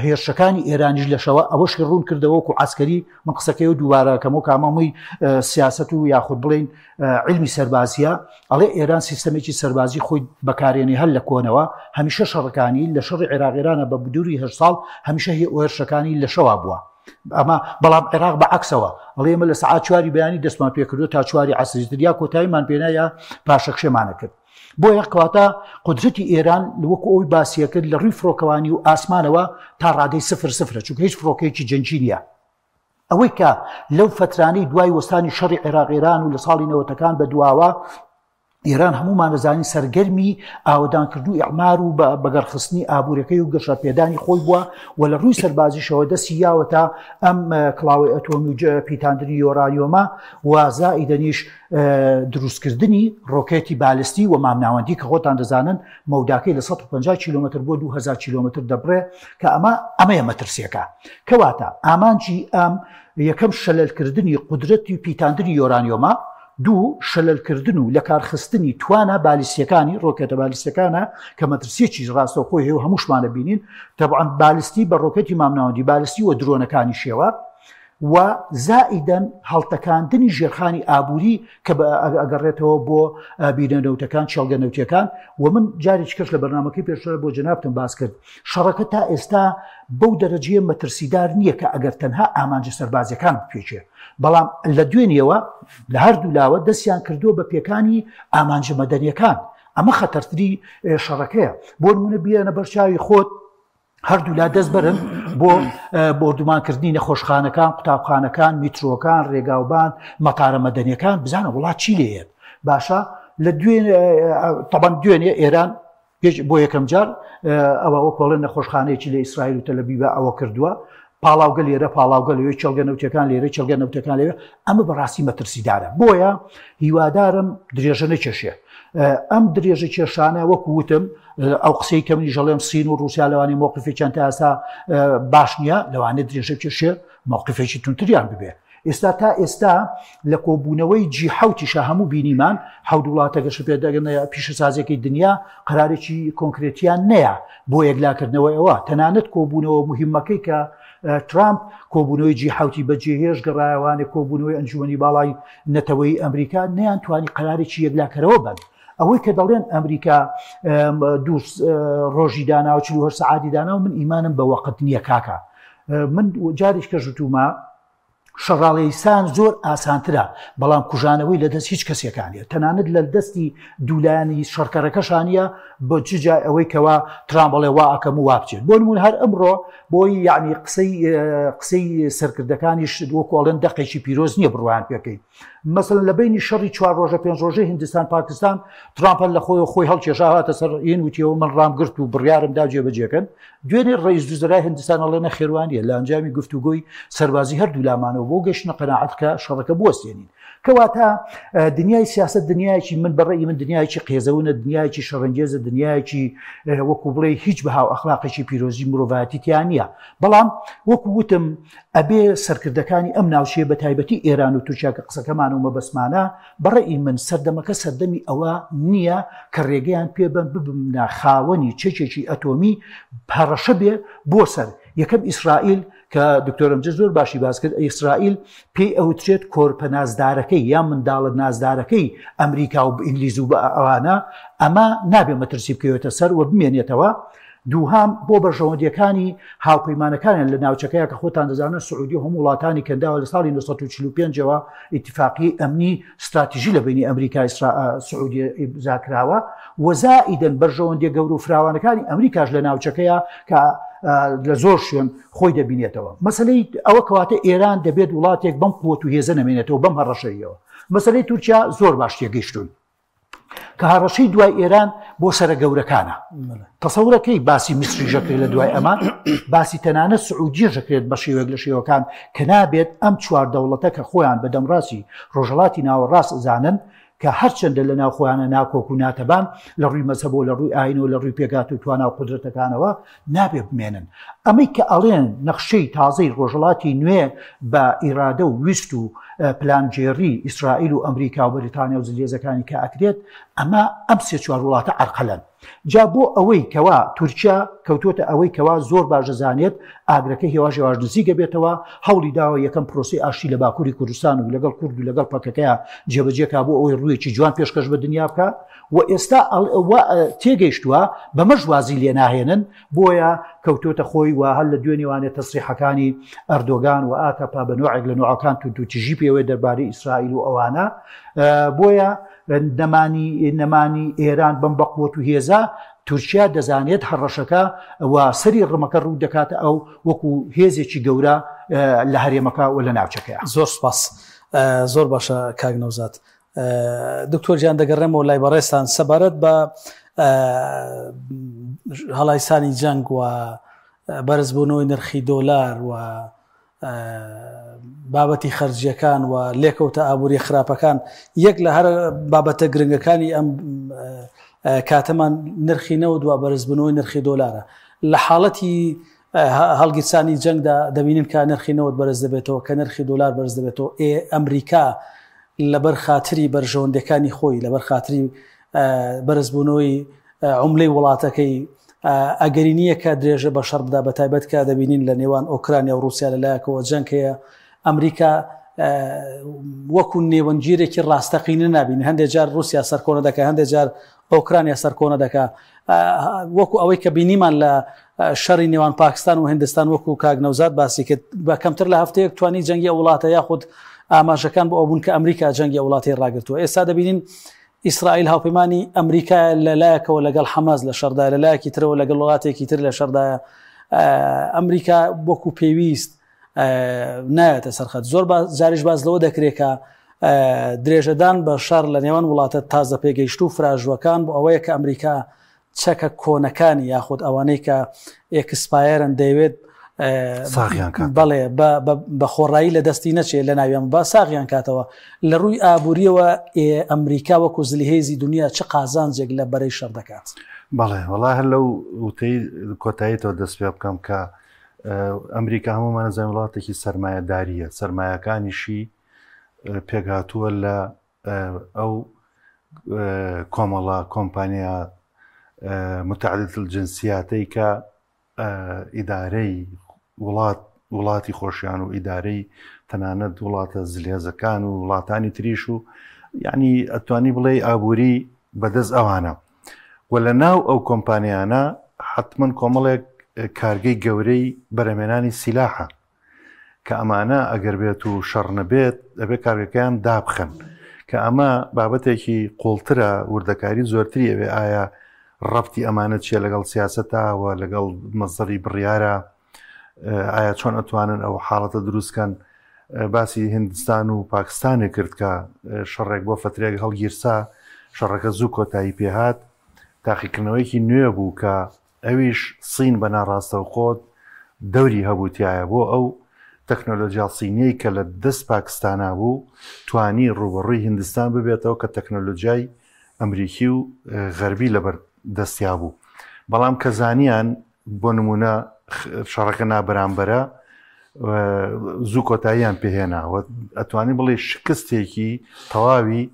Speaker 2: هێرشەکانی ئێرانیش لەشەوە ئەوەشی ڕوون کردەوەکو عسکەری من قسەکەی و دووبارەکەمەوە کامەمووی سیاست و یاخود بڵین علمی سەربازیە ئەڵێ ئێران سیستەمێکی سەربازی خۆی بەکارێنی هەل لە کۆنەوە هەمیشە شەڕەکانی لە شەڕی عێراق ئێرانە بە بدووری 8 ساڵ هەمیشە هێرشەکانی لەشەوا بووە. ئەمە بەڵام عێراق بەعکسەوە ئەڵێ ئێمە لە سەعات 4 بەیانی دەستمان پێکردو تا 4 عەسری تریا کۆتاییمان پێنایە پاشەکشێمانە کرد. بۆیە کەواتە قودرەتی ئێران وەکو ئەوی باسیە کرد لە ڕووی فڕۆکەوانی و ئاسمانەوە تا ڕادەی 0 چونکە هیچ فڕۆکەیەکی جەنگی نییە. ئەوەی کە لەو فترانەی دوای وەستانی شەڕی عێراق ئێران و لە ساڵی 90ەکان بە دواوە ئێران هەمومان دەزانی سەرگەرمی ئاودانکردن و ئیعمار و بەگەڕخستنی ئابوورەکەی و گەشەپێدانی خۆی بووە و لە ڕووی سەربازیشەوە دەستی یاوەتە ئەم کڵاوی ئەتۆمی و پیتاندنی یۆرانیۆمە و زائیدەنیش دروستکردنی ڕۆکێتی بالستی و مامناوەندی کە خۆتان دەزانن مەوداکەی لە 150 کیلومتر بۆ 2000 کیلومتر دەبڕێ کە ئەمەیە مەترسیەکە. کەواتە ئامانجی ئەم یەکەم شەلەلکردنی قودرەتی پیتاندنی یۆرانیۆمە، دوو شەلەلکردن و لە کارخستنی توانە بالیستیەکانی ڕۆکێتە بالیستەکانە کە مەترسیەکی ڕاستە خۆی هەیە و هەمووشمانە بینین تەبعاً بالیستی بە ڕۆکێتی مامناوەندی بالیستی و درۆنەکانی شێوە و زائیدەن هەڵتەکاندنی ژێرخانی ئابووری کە ئەگەڕێتەوە بۆ بینەنەوتەکان چێڵگەنەوتیەکان و من جارێکی کەس لە بەرنامەکەی پێشتر بۆ جەنابتم باس کرد شەڕەکە تا ئێستا بەو دەرەجەیە مەترسیدار نییە کە ئەگەر تەنها ئامانجە سەربازیەکان بپێچێ، بەڵام لە دوێنیەوە لە هەردوو لاوە دەستیان کردووە بە پێکانی ئامانجە مەدەنیەکان. ئەمە خەتەرتری شەڕەکەیە. بۆ نمونە بیانە بەرچاوی خۆت هەردوو لا دەست بەرن بۆ بۆردومانکردنی نەخۆشخانەکان، قوتابخانەکان، میترۆکان، ڕێگاوبان، مەتارە مەدەنیەکان بزانە وڵات چی لێیە. باشە لە دوێنێ ئێران بۆ یەکەم جار ئەوە وەکۆڵێن نەخۆشخانەیەکی لە ئیسرائیل و تەلەڤیڤ ئەوە کردووە، پاڵاوگە لێرە پاڵاوگە لەوێ چێڵگەنەوتەکان لێرە چێڵگەنەوتەکان لێوێ. ئەمە بەڕاستی مەترسیدارە. بۆیە هیوادارم درێژە نەکێشێ. ئەم درێژە کێشانە وەکو وتم ئەو قسەی کە منی ژەڵێم سین و رووسیا لەوانی موقفێکیان تا ئێستا باش نییە، لەوانێت درێژە کێشێ موقفێکی تونتریان ببێ. ئێستا تا ئێستا لە کۆبوونەوەی G7 هەموو بینیمان حەوت وڵاتە گەشەپێدەگەنە پیشەسازیەکەی دنیا قەرارێکی کۆنکرێتیان نەیە بۆ یەکلاکردنەوەی ئەوە. تەنانەت کۆبوونەوە مهمەکەی کە ترامپ کۆبوونەوەی G7 بەجێهێش گەڕایوانێک کۆبوونەوەی ئەنجومەنی باڵای نەتەوەی ئەمریکا نەیانتوانی قەرارێکی یەکلاکەرەوە بن. ئەوەی کە دەڵێن ئەمریکا دوو ڕۆژی داناوە 48 سەعاتی داناوە، من ئیمانم بە وەقت نییە کاکە. من جارێک کە ژوتومە شەڕاڵەیسان زۆر ئاسانترە، بەڵام کوژانەوەی لەدەست هیچ کەسێکانە تەنانەت لە دەستی دوولانی شەڕکەرەکەشانە بۆ چجا ئەوەی کەوا ترامپ بڵێ وا ئەکەم و وا بچێت. بۆ نمونە هەر ئەمڕۆ بۆی یعنی قسەی سەرکردەکانیش وەکۆڵێن دەقێکی پیرۆز نییە بڕوان پێکەی. مەسەڵەن لە بینی شەڕی 4 ڕۆژە 5 ڕۆژەی هیندستان پاکستان ترامپ لە خۆی هەڵکێشاهاتە سەر ئین وتیەوە من ڕامگرت و بڕیارم دا جێبەجێکەن. دوێنێ ڕئیس وزرای هیندستان ئەڵێنە خێوانیە لە ئەنجامی گفتوگۆی سەربازی هەردوو لامانەوە بۆ گەشتنە قەناعەت کە شەڕەکە بوەستێنین. کەواتە دنیای سیاست دنیایکی من بەڕێی من دنیایکی قێزەونە، دنیایکی شەڕەنگێزە، دنیایکی وەکو بڵێ هیچ بەهاو ئەخلاقێکی پیرۆزی مرۆڤایەتی تیان نییە. بەڵام وەکو وتم ئەبێ سەرکردەکانی ئەم ناوچەیە بە تایبەتی ئێران و تورکیا کە قسەکەمان و مەبەسمانە بەڕێی من سەردەمەکە سەردەمی ئەوە نییە کە ڕێگەیان پێبن ببمنە خاوەنی چێکێکی ئەتۆمی پەڕەشە بێ بۆ سەر یەکەم ئیسرائیل کە دکتۆرم زۆر باشی باس کرد. ئیسرائیل پێی ئەوترێت کۆرپە نازدارەکەی یان منداڵە نازدارەکەی ئەمریکا و ئینگلیز و بە ئەوانە ئەمە نابێ مەترسی بکەوێتە سەر و بمێنێتەوە. دووهام بۆ بەرژەوەندیەکانی هاوپەیمانەکانیان لە ناوچەکەیە کە خۆتان دەزانن سعودی هەموو وڵاتانی کەنداوە لە ساڵی 1945ەوە ئیتیفاقی ئەمنی استراتیژی لە بینی ئەمریکا سعودی ئیمزاکراوە و زائیدەن بەرژەوەندیە گەور و فراوانەکانی ئەمریکاش لە ناوچەکەیە کە لە زۆر شوێن خۆی دەبینێتەوە. مەسەلەی ئەوە کەواتە ئێران دەبێت وڵاتێک بەم قووەت و هێزە نەمێنێتەوە بەم هەڕەشەیەوە. مەسەلەی تورکیا زۆر باش تێگەیشتون کە هەڕەشەی دوای ئێران بۆ سەرە گەورەکانە. تەسەورەکەی باسی میسری ژەکرێت لە دوای ئەمان، باسی تەنانەت سعودی ژەکرێت بە شێوەیەک لە شێوەکان کە نابێت ئەم چوار دەوڵەتە کە خۆیان بە دەمڕاستی ڕۆژهەڵاتی ناوەڕاست زانن کە هەرچەندە لە ناوخۆیانە ناکۆک و ناتەبان لە ڕووی مەزهەبەوە لە ڕووی ئاینەوە لە ڕووی پێگات و توانە و قودرەتەکانەوە نابێ بمێنن. ئەمەی کە ئەڵێن نەخشەی تازەی ڕۆژهڵاتی نوێ بە ئیرادە و ویست و پلانجێری ئیسرائیل و ئەمریکا و بەریتانیا و زلێزەکانی کە ئەکرێت ئەمە ئەم سێ چوار وڵاتە عەرقەلەن. جا بۆ ئەوەی کەوا تورکیا کەوتوتە ئەوەی کەوا زۆر باشەزانێت ئاگرەکە هێواژ نزیکە بێتەوە هەوڵی داوە یەکەم پرۆسی ئاشتی لە باکووری کوردستان و لەگەڵ کورد و لەگەڵ پەکەکەیە جێبەجێکا بۆ ئەوەی ڕوویەکی جوان پێشکەش بە دنیا بکە و ئێستا تێگەیشتووە بەمەش وازی لێ ناهێنن بۆیە کەوتۆتە خۆی و هەر لە دوێنێوانێت تەسریحەکانی ئەردۆگان و ئاکەپا بە نوعێک لە نوعەکان توتیژی پێوەی دەربارەی ئیسرائیل و ئەوانە بۆیە نەمانی ئێران بەم بەقوت و هێزا تورکیا دەزانێت هەڕەشەکە و سەری ڕمەکە ڕوو دەکاتە ئەو وەکو هێزێکی گەورە لە هەرێمەکە و لە ناوچەکەیە.
Speaker 1: زۆر سپاس زۆر باشە کاک نەوزات. دکتۆر گیان دەگەڕێمەوە لای بەڕێستان سەبارەت بە هەڵایسانی جەنگ و بەرزبوونەوەی نرخی دۆلار و بابەتی خەرجیەکان و لێکەوتە ئابووری خراپەکان یەک لە هەر بابەتە گرنگەکانی ئەم کاتەمان نرخی نەوت و بەرزبوونەوەی نرخی دۆلارە. لە حاڵەتی هەڵگیرسانی جەنگدا دەبینین کە نرخی نەوت بەرز دەبێتەوە کە نرخی دۆلار بەرز دەبێتەوە. ئەمریکا لەبەر خاتری بەرژەوەندەکانی خۆی لەبەر خاتری بەرزبوونەوەی عوملەی وڵاتەکەی ئەگەرینیە کە درێژە بە شەڕ بدا بە تایبەت کە دەبینین لە نێوان ئۆکرانیا و رووسیا لەلایەکەوە جەنگ هەیە. ئەمریکا وەکو نێوەنگیرێکی ڕاستەقینە نابین هەندێک جار رووسیا سەرکۆنە دەکە هەندێک جار ئۆکرانیا سەرکۆنە دەکا وەکو ئەوەی کە بینیمان لە شەڕی نێوان پاکستان و هندستان وەکو کاک نەوزات باسی کرد بە کەمتر لە هەفتەیەک توانی جەنگی وڵاتە یاخود ئاماژەکان بۆ ئەو بوون کە ئەمریکا جەنگی وڵاتی ڕاگرتووە. ئێستا دەبینین ئیسرائیل هاوپەیمانی ئەمریکا لەلایەکەوە لەگەڵ حەماس لە شەردا لەلایەکی ترەوە لەگەڵ وڵاتێکی تر لە شەردایە. ئەمریکا وەکو پێویست نایەتە سەرخەت. زۆر جاریش باز لەوە دەکرێت کە درێژەدان بە شەڕ لە نێوان وڵاتە تازە پێگەیشت و فراژوەکان بۆ ئەوەیە کە ئەمریکا چەکە کۆنەکانی یاخود ئەوانەی کە ئێکسپایرن دەیەوێت بەڵێ بە خۆڕایی لە دەستی نەچێت لە ناویان با ساغیان کاتەوە. لە ڕووی ئابوووریەوە ئەمریکا وەکو زلیهێزی دنیا چه قازانجێک لە بەرەی شەڕ دەکات؟
Speaker 3: بەڵێ وەڵا هەر لەو وتەی کۆتاییتەوە دەست پێ بکەم کە ئەمریکا هەمومان زای وڵاتێکی سەرمایەداریە سەرمایەکانیشی پێکهاتووە لە ئەو کۆمەڵە کۆمپانیا متعدد الجنسیاتەی کە ئیدارەی وڵاتی خۆشیان و ئیدارەی تەنانەت وڵاتە زلێزەکان و وڵاتانی تریش و یعنی ئەتوانی بڵێ ئابووری بەدەست ئەوانە و لە ناو ئەو کۆمپانیانە حتمما کۆمەڵێک کارگەی گەورەی بەرەمێنانی سیلاحە کە ئەمانە ئەگەر بێت و شەڕ نەبێت دەبێت کارگەکەیان دابخەن کە ئەمە بابەتێکی قوڵترە وردەکاری زۆرتری ئەوێ ئایا ڕەبتی ئەمانە چیە لەگەڵ سیاسەتەوە لەگەڵ مەزەری بڕیارە ئایا چۆن ئەتوانن ئەو حاڵەتە دروستکەن. باسی هندستان و پاکستانی کرد کە شەڕێک بۆ فترێک هەڵگیرسا شەڕەکە زوو کۆتایی پێهات تاقیکردنەوەیکی نوێ بوو کە ئەویش سین بە ناڕاستە و خۆت دەوری هەبووتیایە بۆ ئەو تەکنۆلۆژیا سینەی کە لە دەست پاکستانە بوو توانی ڕوبەڕووی هندستان ببێتەوە کە تەکنۆلۆژیای ئەمریکی و غەربی لەبەر دەستیا بوو. بەڵام کە زانیان بۆ نمونە شەڕەکە نابەرامبەرە زوو کۆتاییان پێهێناوە ئەتوانی بڵێ شکستێکی تەواوی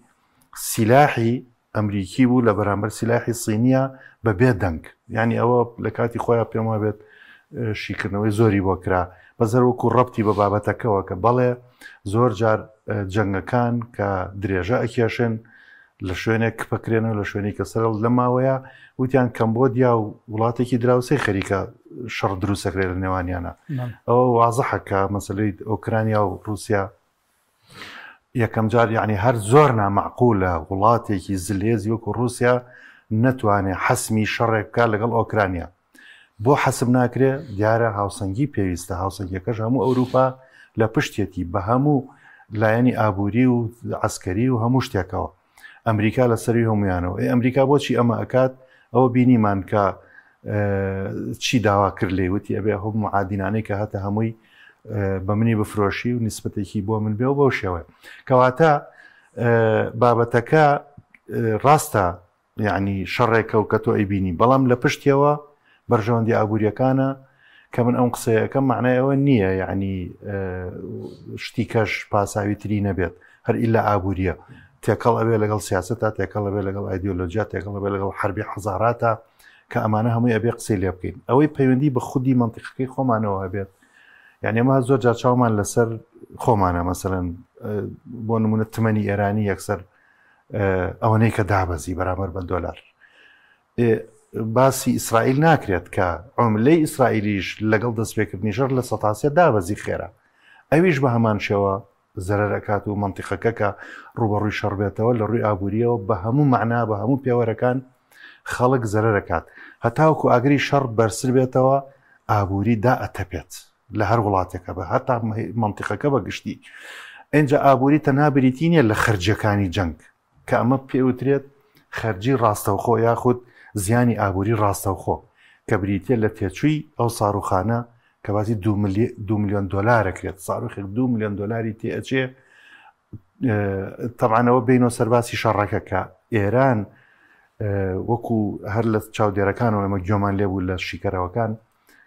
Speaker 3: سیلاحی ئەمریکی بوو لە بەرامبەر سیلاحی سینیە بە بێدەنگ یعنی ئەوە لە کاتی خۆیان پێم وابێت شیکردنەوەی زۆری بۆ کرا بەزەر وەکو ڕەبتی بە بابەتەکەەوە کە بەڵێ زۆر جار جەنگەکان کە درێژە ئەکێشن لە شوێنێک بکرێنەوە لە شوێنی کە سەرڵ لە ماوەیە وتیان کەمبۆدیا و وڵاتێکی دراوسەی خەریکە شەڕ دروستەکرێت لە نێوانیانە. ئەوە وازەحەکە مەسەلەی ئۆکرانیا و رووسیا یەکەم جار یعنی هەر زۆر نامەعقولە وڵاتێکی زلێزی وەکو رووسیا نەتوانێت حەسمی شەڕێک بکات لەگەڵ ئۆکرانیا. بۆ حەسب ناکرێ دیارە هاوسەنگی پێویستە هاوسەنگیەکەش هەموو ئەوروپا لە پشتێتی بە هەموو لایەنی ئابووری و عسکەری و هەموو شتێکەوە ئەمریکا لە سەری هەمویانەوە. ئەمریکا بۆچی ئەمە ئەکات ئەوە بینیمان کە چی داوا کرد لێ وتی ئەبێ هەم معادینانەی کە هەتە هەمووی بە منی بفرۆشی و نیسبەتێکی بۆ من بێ و بەو شێوە کەواتە بابەتەکە ڕاستە یعنی شەڕێکە و کە تۆ ئەیبینی بەڵام لە پشتیەوە بەرژەوەندی ئابوووریەکانە کە من ئەم قسەیەکەم معنایەوە نییە یعنی شتی کەش پاساویتری نەبێت هەر ئیلا ئابوووریە تێکەڵ ئەوێ لەگەڵ سیاستە تێکەڵ ئەوێ لەگەڵ ئایدۆلۆژیا تێکەڵ ئەوێ لەگەڵ حربی حەزاراتە کە ئەمانە هەمووی ئەبێ قسەی لێ بکەین ئەوەی پەیوەندی بە خودی منتیقەکەی خۆمانەوە هەبێت یعنی ئەمە زۆر جار چاومان لەسەر خۆمانە مەسەلەن بۆ نمونە تمەنی ئێرانی یەکسەر ئەوەنەی کە دابەزی بەرامبەر بە دۆلار باسی ئیسرائیل ناکرێت کە عملەی ئیسرائیلیش لەگەڵ دەستپێکردنی ژەر لە سەتاسیە دابەزی خێرا ئەویش بە هەمان شێوە زەرەرەکات و منتیقەکە کە ڕوبەڕووی شەڕ بێتەوە لە ڕووی ئابوووریەوە بە هەموو معنا بە هەموو پێوەرەکان خەڵک زەرەرەکات هەتاوکو ئاگری شەڕ بەرسر بێتەوە ئابووری دا ئەتەپێت لە هەر وڵاتێکە بە هەتا منتیقەکە بە گشتی ئەنجا ئابووری تەنها بریتی نیە لە خەرجەکانی جەنگ کە ئەمە پێوترێت خەرجی ڕاستەوخۆ یاخود زیانی ئابووری ڕاستەوخۆ کە بریتە لە تێچووی ئەو ساڕوخانە کە باسی 2 میلیۆن دۆلارەکرێت ساڕوخێک 2 میلیۆن دۆلاری تێئەچێ تەبعانەوە بینەوە سەرباسی شەڕەکە کە ئێران وەکو هەر لە چاودێرەکانەوە ئەمە گوێمان لێبوو لە شیکەرەوەکان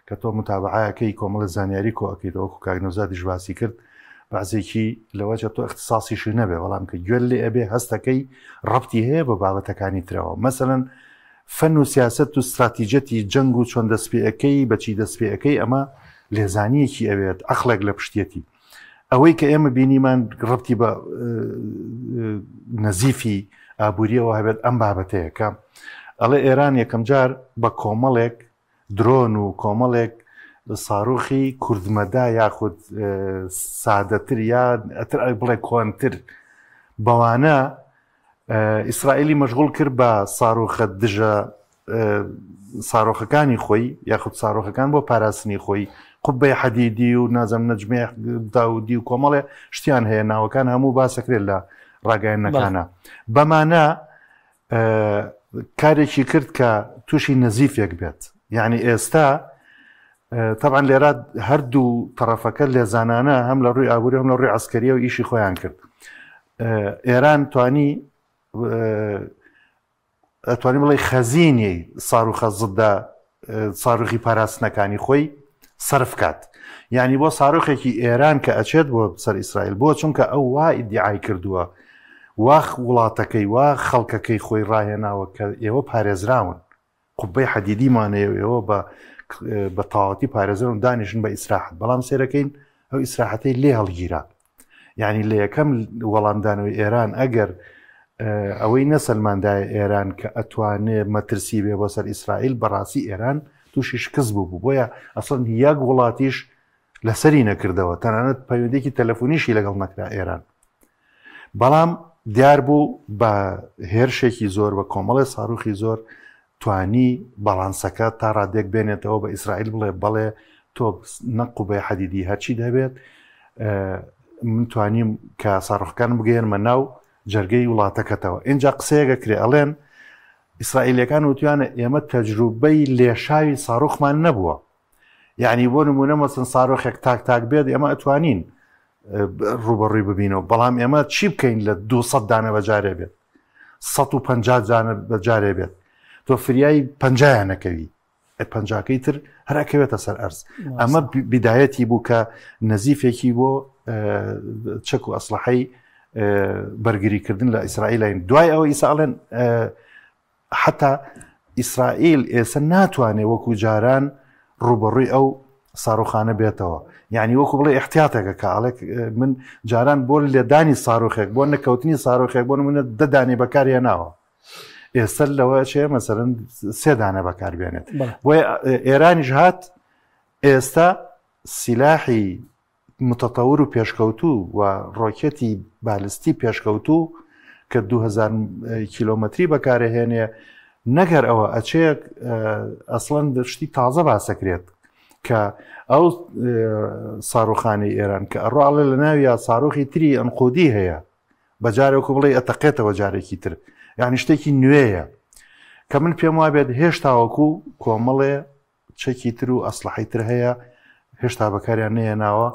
Speaker 3: کە تۆ متابعەکەی کۆمەڵە زانیاری کۆ ئەەکەیتەوە وەکو کاگنۆزادیش باسی کرد بەعزێکی لەوەجە تۆ اختصاسیشی نەبێ بەڵام کە گوێ لێ ئەبێ هەستەکەی ڕەبتی هەیە بە بابەتەکانی ترەوە مەسەلەن فەن و سیاست و استراتیجەتی جەنگ و چۆن دەستپێەکەی بەچی دەستپێەکەی ئەمە لێزانیەکی ئەوێت ئەخلێک لە پشتێتی ئەوەی کە ئێمە بینیمان ڕەبتی بە نەزیفی ئابوووریەوە هەبێت ئەم بابەتەیە کە ئەڵێ ئێران یەکەم جار بە کۆمەڵێک درۆن و کۆمەڵێک ساڕۆخی کوردمەدا یاخود سادەتر یا ئەتر بڵێ کۆنتر بەوانە ئیسرائیلی مەشغوڵ کرد بە ساڕۆخە دژە ساڕۆخەکانی خۆی یاخود ساڕۆخەکان بۆ پاراستنی خۆی قوبەی حەدیدی و نازەم نەجمێ داودی و کۆمەڵێ شتیان هەیە ناوەکان هەموو باسەکرێت لە ڕاگەیەنەکانە بەمانە کارێکی کرد کە تووشی نەزیفێک بێت یعنی ئێستا طبعا لێرە هەردوو تەرەفەکە لێزانانە هەم لە ڕووی ئابووری هەم لە ڕووی عسکەریە و ئیشی خۆیان کرد ئێران توانی ئەتوانی بڵێ خەزینی ساڕوخە زدە ساڕوخی پاراستنەکانی خۆی سرف کات یعنی بۆ ساڕوخێکی ئێران کە ئەچێت بۆ سەر ئیسرائیل بۆ چونکە ئەو وا ئیدعای کردووە واخ وڵاتەکەی وا خەڵکەکەی خۆی ڕاهێناوە کە ئێوە پارێزراون قوبەی حەدیدیمانەیە ئێوە بە تاواتی پارێزرون دانیشن بە ئیسراحەت بەڵام سێرەکەین ئەو ئیسراحەتەی لێ هەڵگیرا یعنی لە یەکەم وەڵامدانەوەی ئێران ئەگەر ئەوەی نەسەلماندایە ئێران کە ئەتوانێت مەترسی بێ بۆ سەر ئیسرائیل بەڕاستی ئێران تووشی شکست بوو بۆیە ئەسڵ یەک وڵاتیش لەسەری نەکردەوە تەنانەت پەیوەندێکی تەلەفۆنیشی لەگەڵ نەکرا ئێران بەڵام دیار بوو بە هێرشێکی زۆر بە کۆمەڵی ساڕوخی زۆر توانی باڵانسەکە تا ڕادێک بێنێتەوە بە ئیسرائیل بڵێ بەڵێ تۆ نەق و بە حەدیدی هەرچی دەبێت من توانیم کە ساڕوخەکان بگەێنمە ناو جەرگەی وڵاتەکەتەوە اینجا قسەیەکە کرێ ئەڵێن ئیسرائیلەکان وتوانە ئێمە تەجروبەی لێشاوی ساڕوخمان نەبووە یعنی بۆ نمونە مەسن ساڕۆخێک تاک بێت ئێمە ئەتوانین ڕوبەڕووی ببینەوە بەڵام ئێمە چی بکەین لە 200 دانە بەجارێ بێت 150 دانە بەجارێ بێت تۆ فریایی 50 نەکەوی 50کەی تر هەراکەوێتە سەر ئەرز ئەمە بیدایەتی بوو کە نەزیفێکی بۆ چەک و ئەسلحەی بەرگریکردن لە ئیسرائیلین دوای ئەوە ئیساڵێن حتا ئیسرائیل ئێستا ناتوانێت وەکو جاران ڕوبەڕووی ئەو ساڕوخانە بێتەوە یعنی وەکو بڵێ احتیاتێکە کاڵێک من جاران بۆ لێدانی ساڕوخێک بۆ نەکەوتنی ساڕوخێک بۆ منە دەدانێ بەکارهێناوە ئێستا لەوە چێ مەسەرەن 3 دانە بەکاربێنێت بۆیە ئێرانیش هات ئێستا سیلاحی متەتەور و پێشکەوتوو و ڕۆکێتی بالستی پێشکەوتوو کە 2000 کیلۆمەتری بەکارهێنێ نەگەر ئەوە ئەچێک ئەسڵەن شتی تازە باسەکرێت کە ئەو ساڕوخانی ئێران کە ئەڕواڵێ لە ناویە ساڕۆخی تری ئەنقودی هەیە بەجارێکو بڵێ ئەتەقێتەوە جارێکی تر یعنی شتێکی نوێیە کە من پێم وابێت هێشتاوەکو کۆمەڵێ چەکی تر و ئەسلحەی تر هەیە هێشتا بەکاریان نەیەناوە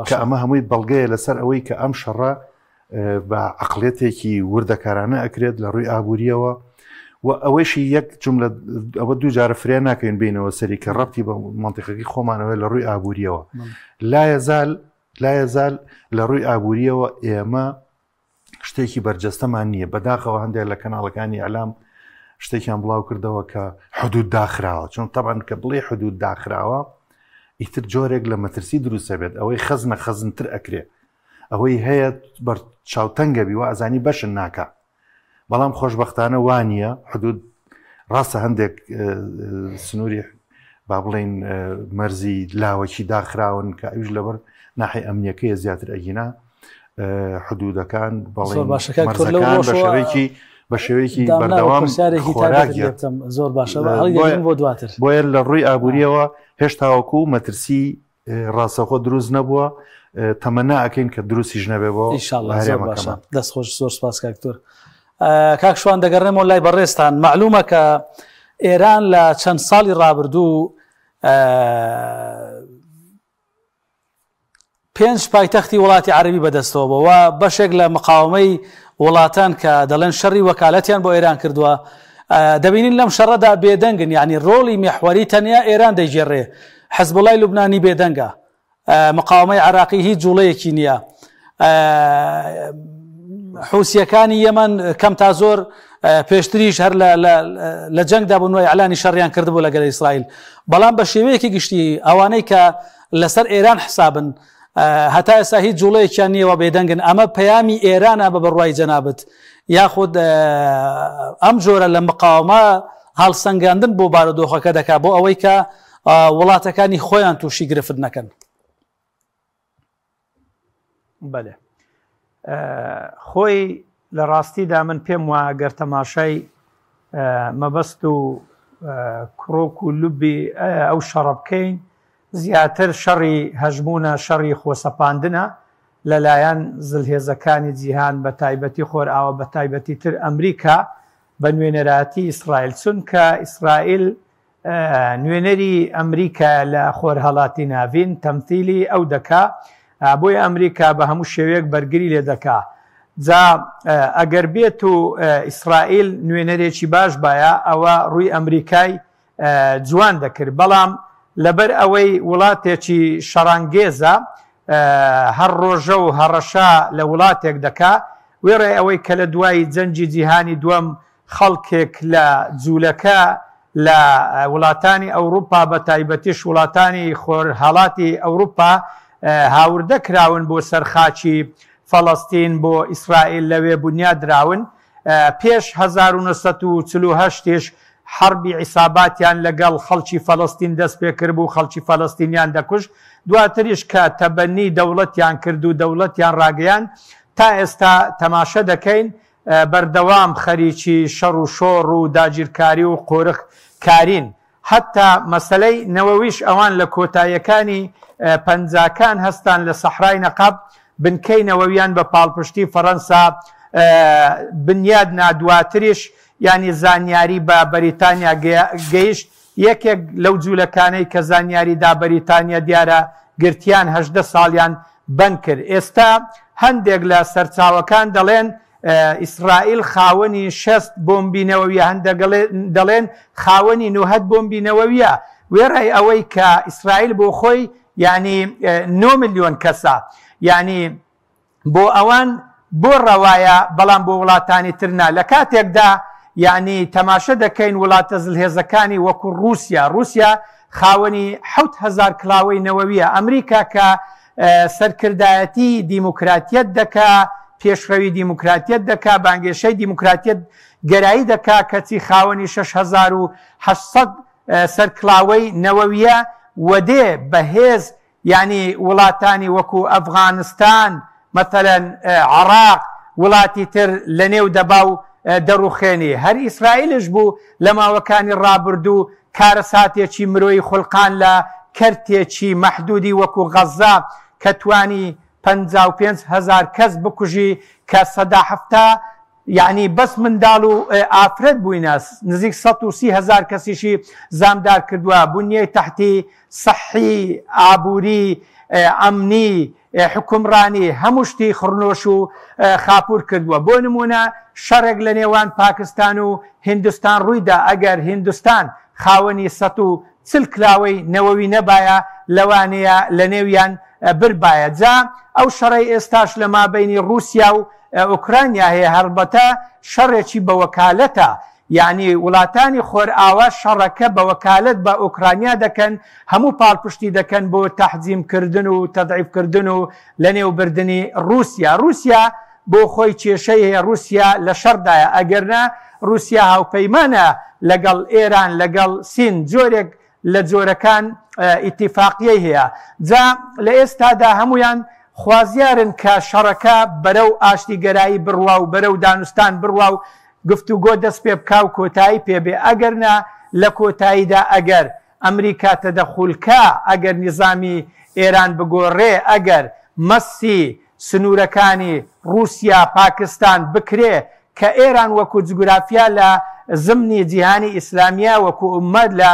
Speaker 3: کە ئەمە هەمووی بەڵگەیە لەسەر ئەوەی کە ئەم شەڕە بە عقلێتێکی وردەکارانە ئەکرێت لە ڕووی ئابوووریەوە و ئەوەیشی یەک جملە ئەوە دوو جارە فرێ ناکەین بینەوە سەری کە ڕەبتی بە منتیقەکەی خۆمانەوەی لە ڕووی ئابوووریەوە لا یەزال لە ڕووی ئابوووریەوە ئێمە شتێکی بەرجەستەمان نییە بەداخەوە هەندێک لە کەناڵەکانی ئەلام شتێکیان بڵاو کردەوە کە حدود داخراوە چون طبعاً کە بڵێ حدود داخراوە ئیتر جۆرێک لە مەترسی دروستە بێت ئەوەی خەزنە خەزنتر ئەکرێ ئەوەی هەیە بەر چاوتەنگەبی و ئەزانی بەشن ناکە بەڵام خۆشببختانە وانە حدود ڕاستە هەندێک سنووری با بڵێن مەرزی لاوەکی داخراون کە ئەوش لەبەر ناحی ئەمنیەکەی زیاتر ئەگینا حدودەکان بەڵێن مەرزەکان بە شێوەیەکی بەردەوام
Speaker 1: زۆر باشە بۆ دواتر
Speaker 3: بۆیە لە ڕووی ئابوووریەوە هێشتاوەکو مەترسی ڕاستەخۆ دروست نەبووە تەمەنا ئەکەین کە دروستیش نەبێ بۆ
Speaker 1: باشە دەستخۆش زۆر سپاس کاکتۆر کاک شوان دەگەڕێمەوە لای بەڕێستان معلومە کە ئێران لە چەند ساڵی ڕابردوو 5 پایتەختی وڵاتی عەربی بەدەستەوە و بەشێک لە مقاومەی وڵاتان کە دەڵێن شەڕی وەکالەتیان بۆ ئێران کردووە دەبینین لەم شەڕەدا بێدەنگن یعنی ڕۆڵی میحوەری تەنیا ئێران دەیگێڕێ حەزبوڵای لوبنانی بێدەنگە مقاومەی عراقی هیچ جوڵەیەکی نییە حوسیەکانی یەمەن کەم تا زۆر پێشتریش هەر لە جەنگدا بوون و ئیعلانی شەڕیان کردبوو لەگەڵ ئیسرائیل بەڵام بە شێوەیەکی گشتی ئەوانەی کە لەسەر ئێران حسابن هەتا ئێستا هیچ جوڵەیەکیان نییەوە بێدەنگن ئەمە پەیامی ئێرانە بە بڕوای جەنابەت یاخود ئەم جۆرە لە مقاومە هەڵسەنگاندن بۆ بارودۆخەکە دەکات بۆ ئەوەی کە وڵاتەکانی خۆیان تووشی گرفت نەکەن.
Speaker 4: بەێ خۆی لە ڕاستیدا من پێم وە گەر تەماشای مەبەست و کڕۆک و لوبی ئەو شەڕە بکەین زیاتر شەڕی هەژمونە شەڕی خۆسەپاندنە لەلایەن زلهێزەکانی جیهان بە تایبەتی خۆرئاوە بە تایبەتی تر ئەمریکا بە نوێنەراتی ئیسرائیل چونکە ئیسرائیل نوێنەری ئەمریکا لە خۆرهەڵاتی ناوین تەمثیلی ئەو دەکا بۆی ئەمریکا بە هەموو شێوەیەک بەرگری لێ دەکا جا ئەگەر بێت و ئیسرائیل نوێنەرێکی باش باە ئەوە ڕووی ئەمریکای جوان دەکرد بەڵام لەبەر ئەوەی وڵاتێکی شەڕانگێزە هەر ڕۆژە و هەڕەشا لە وڵاتێک دەکا وێڕێ ئەوەی کە لە دوای جەنجی جیهانی دووەم خەڵکێک لە جوولەکە لە وڵاتانی ئەوروپا بە تایبەتیش وڵاتانی خۆرهەڵاتی ئەوروپا هاوردە کراون بۆ سەرخاچی فەڵەستین بۆ ئیسرائیل لەوێ بنیادراون پێش 1948 حربی عیساباتیان لەگەڵ خەڵکی فەڵەستین دەست پێ کرد بوو خەڵکی فەڵەستینیان دەکوش دواتریش کە تەبەنی دەوڵەتیان کرد و دەوڵەتیان ڕاگەیان تا ئێستا تەماشە دەکەین بەردەوام خەریکی شەڕ و شۆڕ و داگیرکاری و قۆرخ کارین حتا مەسەلەی نەوەویش ئەوان لە کۆتاییەکانی پەنجاکان هەستان لە سەحرای نەقەب بنکەی نەوەویان بە پاڵپشتی فەڕەنسا بنیاد نادواتریش ینی زانیاری بە بەریتانیا گەیشت یەکێک لەو جوولەکانەی کە زانیاریدا بەریتانیا دیارە گرتیان 18 ساڵیان بند کرد ئێستا هەندێک لە سەرچاوەکان دەڵێن ئیسرائیل خاوەنی 6 بۆمبینەوەویە هەندێک دەڵێن خاوەنی 9 بۆمبینەوەویە وێڕای ئەوەی کە ئیسرائیل بۆ خۆی ینی 9 ملیۆن کەسە ینی بۆ ئەوان بۆ ڕەوایە بەڵام بۆ وڵاتانی ترنا لە کاتێکدا یعنی تەماشە دەکەین وڵاتە زلهێزەکانی وەکو رووسیا خاوەنی 7,000 کلااوەی نەوەویە ئەمریکا کە سەرکردایەتی دیموکراتیەت دەکا پێشڕەوی دیموکراتیەت دەکا بانگێشەی دیموکراتیەت گەرایی دەکا کەچی خاوەنی 6,800 سەرکلااوەی نەوەویە وەدێ بەهێز ینی وڵاتانی وەکو ئەفغانستان مەثەلەن عێراق وڵاتی تر لە نێو دەبا و دەڕوخێنی هەر ئیسرائیلش بوو لە ماوەکانی ڕابردوو کارەساتێکی مرۆیی خولقان لە کەرتێکی مەحدودی وەکو غەزا کە توانی 55,000 کەس بکوژی کە 170 یعنی بەس منداڵ و ئافرەت بووینە نزیک 130,000 کەسیشی زامدار کردووە بنیەی تەحتی سەحی ئابووری ئەمنی حکومڕانی هەموو شتی خڕنۆش و خاپور کردووە. بۆ نمونە شەڕێک لە نێوان پاکستان و هیندستان ڕوویدا ئەگەر هیندستان خاوەنی 140 کلاوەی نەوەوی نەبایە لەوانەیە لە نێویان بربایە. جا ئەو شەڕی ئێستاش لە مابینی رووسیا و ئوکرانیا هەیە هەربەتە شەڕێکی بە وەکالەتە، یعنی وڵاتانی خۆرئاوا شەڕەکە بە وەکالەت بە ئوکرانیا دەکەن، هەموو پاڵپشتی دەکەن بۆ تەحجیمکردن و تەضعیفکردن و لە نێوبردننی رووسیا. رووسیا بۆ خۆی کێشەی هەیە، رووسیا لە شەڕدایە، ئەگەرنا رووسیا هاوپەیمانە لەگەڵ ئێران لەگەڵ سین جۆرێک لە جۆرەکان ئیتیفاقیەی هەیە. جا لە ئێستادا هەمویان خوازیارن کە شەڕەکە بەرەو ئاشتیگەرایی بڕوا و بەرەو دانوستان بڕوا و گفتوگۆ دەست پێ بکا و کۆتایی پێبێ. ئەگەرنا لە کۆتاییدا ئەگەر ئەمریکا تەدەخولکە، ئەگەر نیزامی ئێران بگۆڕێ، ئەگەر مەسی سنوورەکانی رووسیا پاکستان بکرێ کە ئێران وەکو جوگرافیا لە زمنی جیهانی ئیسلامیە وەکو ئومەت لە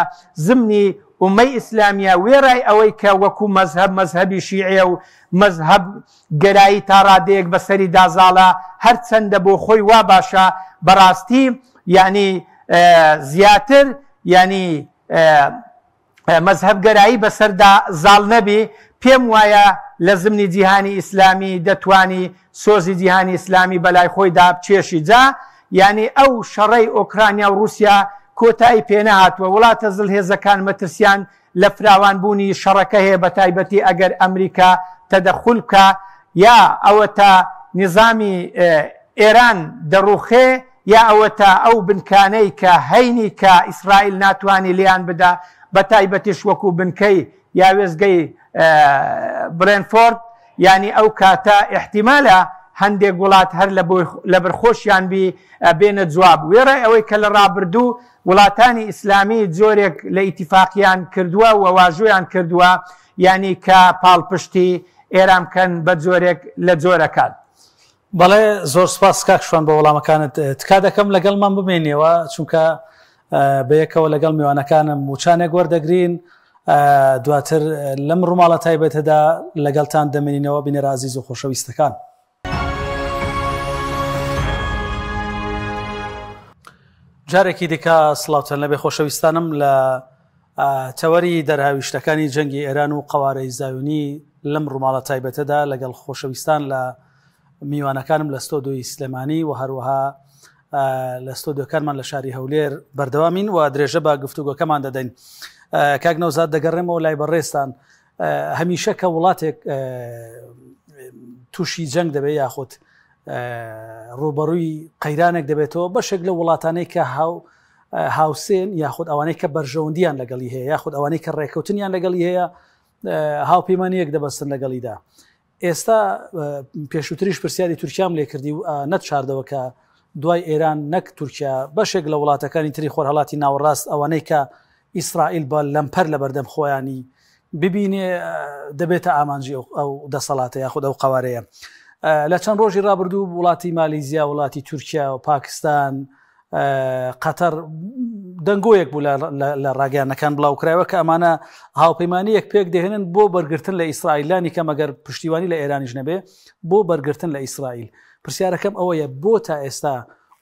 Speaker 4: زمنی ئومەی ئیسلامیە وێڕای ئەوەی کە وەکو مەزهب مەزهبی شیعە و مەزهب گەرایی تا ڕادەیەک بەسەری دازاڵە هەرچەندە بۆ خۆی وا باشە، بەڕاستی یعنی زیاتر یعنی مەزهب گەرایی بەسەردا زاڵ نەبی. پێم وایە لە زمنی جیهانی ئیسلامی دەتوانی سۆزی جیهانی ئیسلامی بەلای خۆیدا بچێشی. جا یعنی ئەو شەڕەی ئۆکرانیا و رووسیا کۆتایی پێنەهاتوە. وڵاتە زڵهێزەکان مەترسیان لە فراوانبوونی شەڕەکە هەیە، بە تایبەتی ئەگەر ئەمریکا تەدەخول بکە یا ئەوە تا نیزامی ئێران دەڕوخێ یا ئەوە تا ئەو بنکانەی کە هەینی کە ئیسرائیل ناتوانانی لیان بدە، بە تایبەتیش وەکو بنکەی یا وێزگەی برێنفۆرد، ینی ئەو کاتە احتیمالە هەندێک وڵات هەر لە بەرخۆشیان بێنە جواب. وێڕای ئەوەی کە لە ڕابردوو وڵاتانی ئیسلامی جۆرێک لە ئیتیفاقیان کردووە و واژۆیان کردووە، ینی کە پاڵپشتی ئێران بکەن بە جۆرێک لە جۆرەکان.
Speaker 1: بەڵێ زۆر سپاس کاکشوان بە وەڵامەکانت. تکا دەکەم لەگەڵمان بمێنیەوە، چونکە بەیەکەوە لەگەڵ میوانەکانم موچانێک وەردەگرین، دواتر لەم ڕووماڵە تایبەتەدا لەگەڵتان دەمێنینەوە. بینەرە عەزیز و خۆشەویستەکان، جارێکی دیکە سڵاوتان لەبێ خۆشەویستانم. لە تەوەری دەرهاویشتەکانی جەنگی ئێران و قەوارەی زایونی لەم ڕووماڵە تایبەتەدا لەگەڵ خۆشەویستان لە میوانەکانم لە ستۆدیۆی سلێمانی و هەروەها لە ستۆدیۆکانمان لە شاری هەولێر بەردەوامین و درێژە بە گفتوگۆکەمان دەدەین. کاک نەوزاد دەگەڕێمەوە لای بەڕێستان. هەمیشە کە وڵاتێک تووشی جەنگ دەبێت یاخود ڕوبەڕووی قەیرانێک دەبێتەوە، بەشێک لە وڵاتانەی کە هاوسێن یاخود ئەوانەی کە بەرژەوەندیان لەگەڵی هەیە یاخود ئەوانەی کە ڕێکەوتنیان لەگەڵی هەیە هاوپەیمانیەک دەبەستن لەگەڵیدا. ئێستا پێشووتریش پرسیاری تورکیام لێ کردی و نەتشاردەوە کە دوای ئێران نەک تورکیا بەشێک لە وڵاتەکانی تری خۆرهەڵاتی ناوەڕاست ئەوانەی کە ئیسرائیل بە لەمپەر لە بەردەم خۆیانی ببینێ دەبێتە ئامانجی ئەو دەسەڵاتە یاخود ئەو قەوارەیە. لە چەند ڕۆژی ڕابردوو وڵاتی مالیزیا، وڵاتی تورکیا و پاکستان، قەتەر دەنگۆیەک بوو لە ڕاگەیانەکان بڵاوکرایەوە کە ئەمانە هاوپەیمانیەک پێک دەهێنن بۆ بەرگرتن لە ئیسرائیلانی کە مەگەر پشتیوانی لە ئێرانیش نەبێ بۆ بەرگرتن لە ئیسرائیل. پرسیارەکەم ئەوەیە بۆ تا ئێستا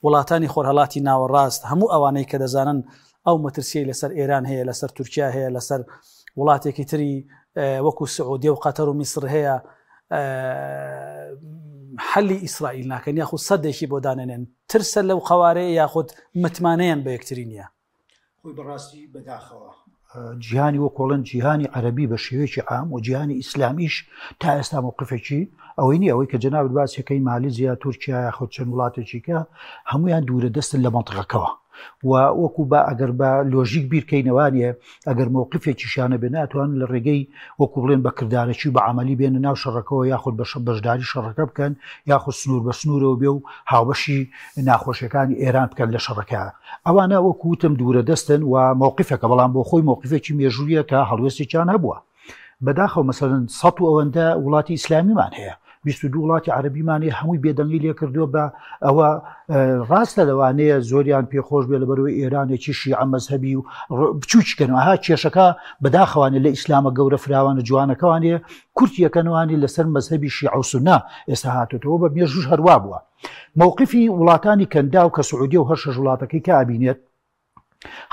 Speaker 1: وڵاتانی خۆرهەڵاتی ناوەڕاست هەموو ئەوانەی کە دەزانن ئەو مەترسیەی لەسەر ئێران هەیە، لەسەر تورکیا هەیە، لەسەر وڵاتێکی تری وەکو سعودیە و قەتەر و میسر هەیە، حەلی ئیسرائیل ناکەن یاخود سەدێکی بۆ دانێنێن، ترسە لەو قەوارەیە یاخود متمانەیان بە یەکتری نییە؟
Speaker 2: خۆی بەڕاستی بەداخەوە جیهانی وەکۆڵەن جیهانی عەرەبی بە شێوەیەکی عام و جیهانی ئیسلامیش تا ئێستا موقفێکی ئەوەی نیە، ئەوەی کە جەنابەت باسیەکەی مالیزیا، تورکیا یاخود چەند وڵاتێکیکە هەمویان دوورە دەستن لە مەنتقەکەوە و وەکو بە ئەگەر بە لۆژیک بیرکەینەوانیە ئەگەر مووقفێکیشانە بێ ناتوان لە ڕێگەی وەکو بڵێن بە کردارەکی بە عملی بێنە ناو شەڕەکەەوە یاخود بە بەشداری شەڕەکە بکەن یاخود سنوور بە سنوورەوە بێ و هاوبەشی ناخۆشیەکانی ئێران بکەن لە شەڕەکە. ئەوانە وەکوتم دوورە دەستن و مووقفەکە بەڵام بۆ خۆی مووقفێکی مێژووریە کە هەڵوێستێکیان هەبووە. بەداخەوە مەسەڵەن سەد و ئەوەندە وڵاتی ئیسلامیمان هەیە، 22 وڵاتی عەرەبیمانێ هەمووی بێدەنگی لێ کردووە بە ئەوە ڕاستە لەوانەیە زۆریان پێخۆش بێ لەبەرەوەی ئێرانێکی شیعە مەزهەبی و بچووچکەنەوە کێشەکە بەداخەوانێ لە ئیسلامە گەورە فراوانە جوانەکەوانێ کورتیەکەنەوانی لەسەر مەزهەبی شیعە و سوننا ئێستا هاتوتەوە بە مێژوش هەروە بووە. مووقفی وڵاتانی کەندا و کە سعودیە و هەر شەش وڵاتەکەی کە ئابینێت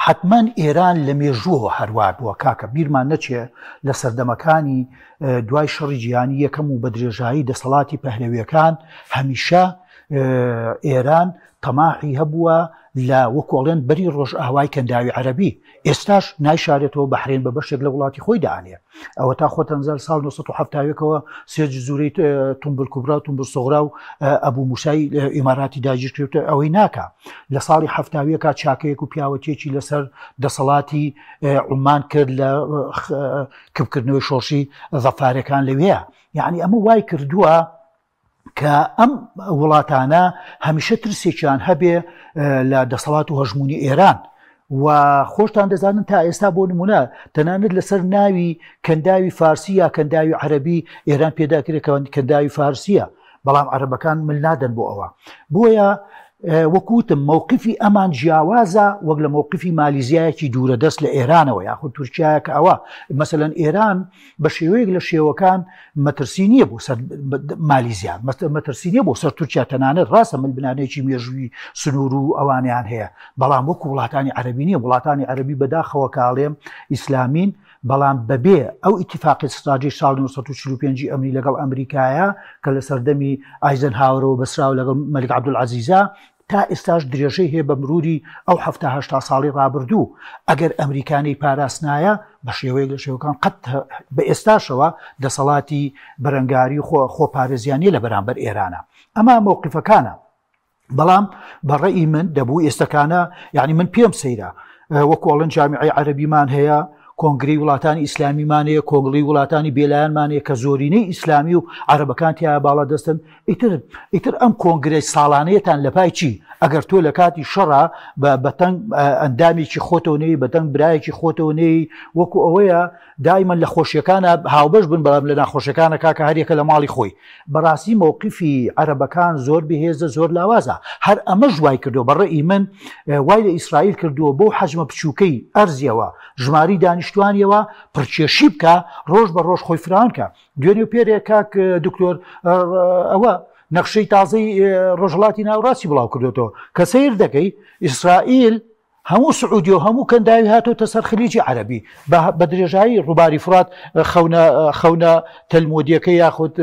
Speaker 2: حتمما ئێران لە مێژووەوە هەروە بووە کاکە بیرمان نەچێ لە سەردەمەکانی دوای شەڕی جیهانی یەکەم و بە درێژایی دەسەڵاتی پەهلەویەکان هەمیشە ئێران تەماحی هەبووە لە وەکوڵێن بەری ڕۆژ ئاوای کەنداوی عەرەبی ئێستاش نایشارێتەوە بەحرێن بە بەشێک لە وڵاتی خۆی دانێ ئەوە تا خۆتەنزار ساڵ 1970ەوە سێ جزوورەی تومبل کوبرا و تومبل سۆغرا و ئەبوو موسای ئیماراتی داگیر کردوتە ئەوەی ناکە لە ساڵی هەفتاویەکە چاکەیەک و پیاوەتێکی لەسەر دەسەڵاتی عومان کرد لە کبکردنەوەی شۆڕشی ظەفارەکان لەوەیە یعنی ئەمە وای کردووە کە ئەم وڵاتانە هەمیشە ترسێکیان هەبێ لە دەسەڵات و هەژمونی ئێران و خۆشتان دەزانن تا ئێستا بۆ نمونە تەنانەت لەسەر ناوی کەنداوی فارسی یا کەنداوی عەرەبی ئێران پێداکرێتەوە کەنداوی فارسیە بەڵام عەرەبەکان مل نادەن بۆ ئەوە بۆیە وەکوتم مووقفی ئەمان جیاوازە وەک لە مووقفی مالیزیایەکی دوورە دەست لە ئێرانەوە یاخود تورکیایەکە ئەوە مەسەلەن ئێران بە شێوەیەک لە شێوەکان مەترسی نییە بۆ سەر مالیزیا مەترسی نییە بۆ سەر تورکیا تەنانەت ڕاستە من بنانەیەکی مێژووی سنوور و ئەوانیان هەیە بەڵام وەکو وڵاتانی عەرەبی نییە وڵاتانی عەرەبی بەداخەوە کاڵێم ئیسلامین بەڵام بەبێ ئەو ئیتیفاقی ستراتیژی ساڵ 1945 ئەمری لەگەڵ ئەمریکایە کە لە سەردەمی ئایزنهاورەوە بەسراو لەگەڵ مەلیک عەبدولعەزیزە تا ئێستاش درێژەی هەیە بە مروری ئەو هەفتە ساڵی ڕابردوو ئەگەر ئەمریکانەی پاراستنایە بە شێوەیەک لە شێوەکان قەت بە ئێستاشەوە دەسەڵاتی بەرەنگاری خۆپارێزیانی لە بەرامبەر ئێرانە ئەمە مووقفەکانە بەڵام بەڕێی من دەبوو ئێستەکانە یعنی من پێم سەیرە وەکوڵەن جامیعەی عەرەبیمان هەیە کۆنگری وڵاتانی ئیسلامیمانەیە کۆنگڵی وڵاتانی بێلایەنمانەیە کە زۆرینەی ئیسلامی و عەرەبەکان تیا باڵا دەستن ئیتر ئەم کۆنگرەی ساڵانەیەتان لە پای چی ئەگەر تۆ لە کاتی شەڕە بەتەنگ ئەندامێکی خۆتەوەنەی بەتەنگ برایەکی خۆتەوەنەی وەکو ئەوەیە دایمەن لە خۆشیەکانە هاوبەش بن بەڵام لە ناخۆشیەکانە کاکە هەرێکە لە ماڵی خۆی بەڕاستی مووقفی عەرەبەکان زۆر بەهێزە زۆر لاوازە هەر ئەمە ژوای کردو بەڕێی من وای لە ئیسرائیل کردووە بۆ حەجمە بچووکەی ئەرزیەوە ژماری دانیشتوانیەوە پرچێشی بکە ڕۆژ بە ڕۆژ خۆی فرانکە دوێنێ پێرێ کاک دکتۆر ئەوە نەخشەی تازەی ڕۆژهڵاتی ناوڕاستی بڵاو کردوێتەوە کە سیر دەکەی ئیسرائیل هەموو سعودی و هەموو کەنداوی هاتۆتە سەر خلیجی عەرەبی بە درێژایی ڕووباری فرات خەونە تەلمودیەکەی یاخود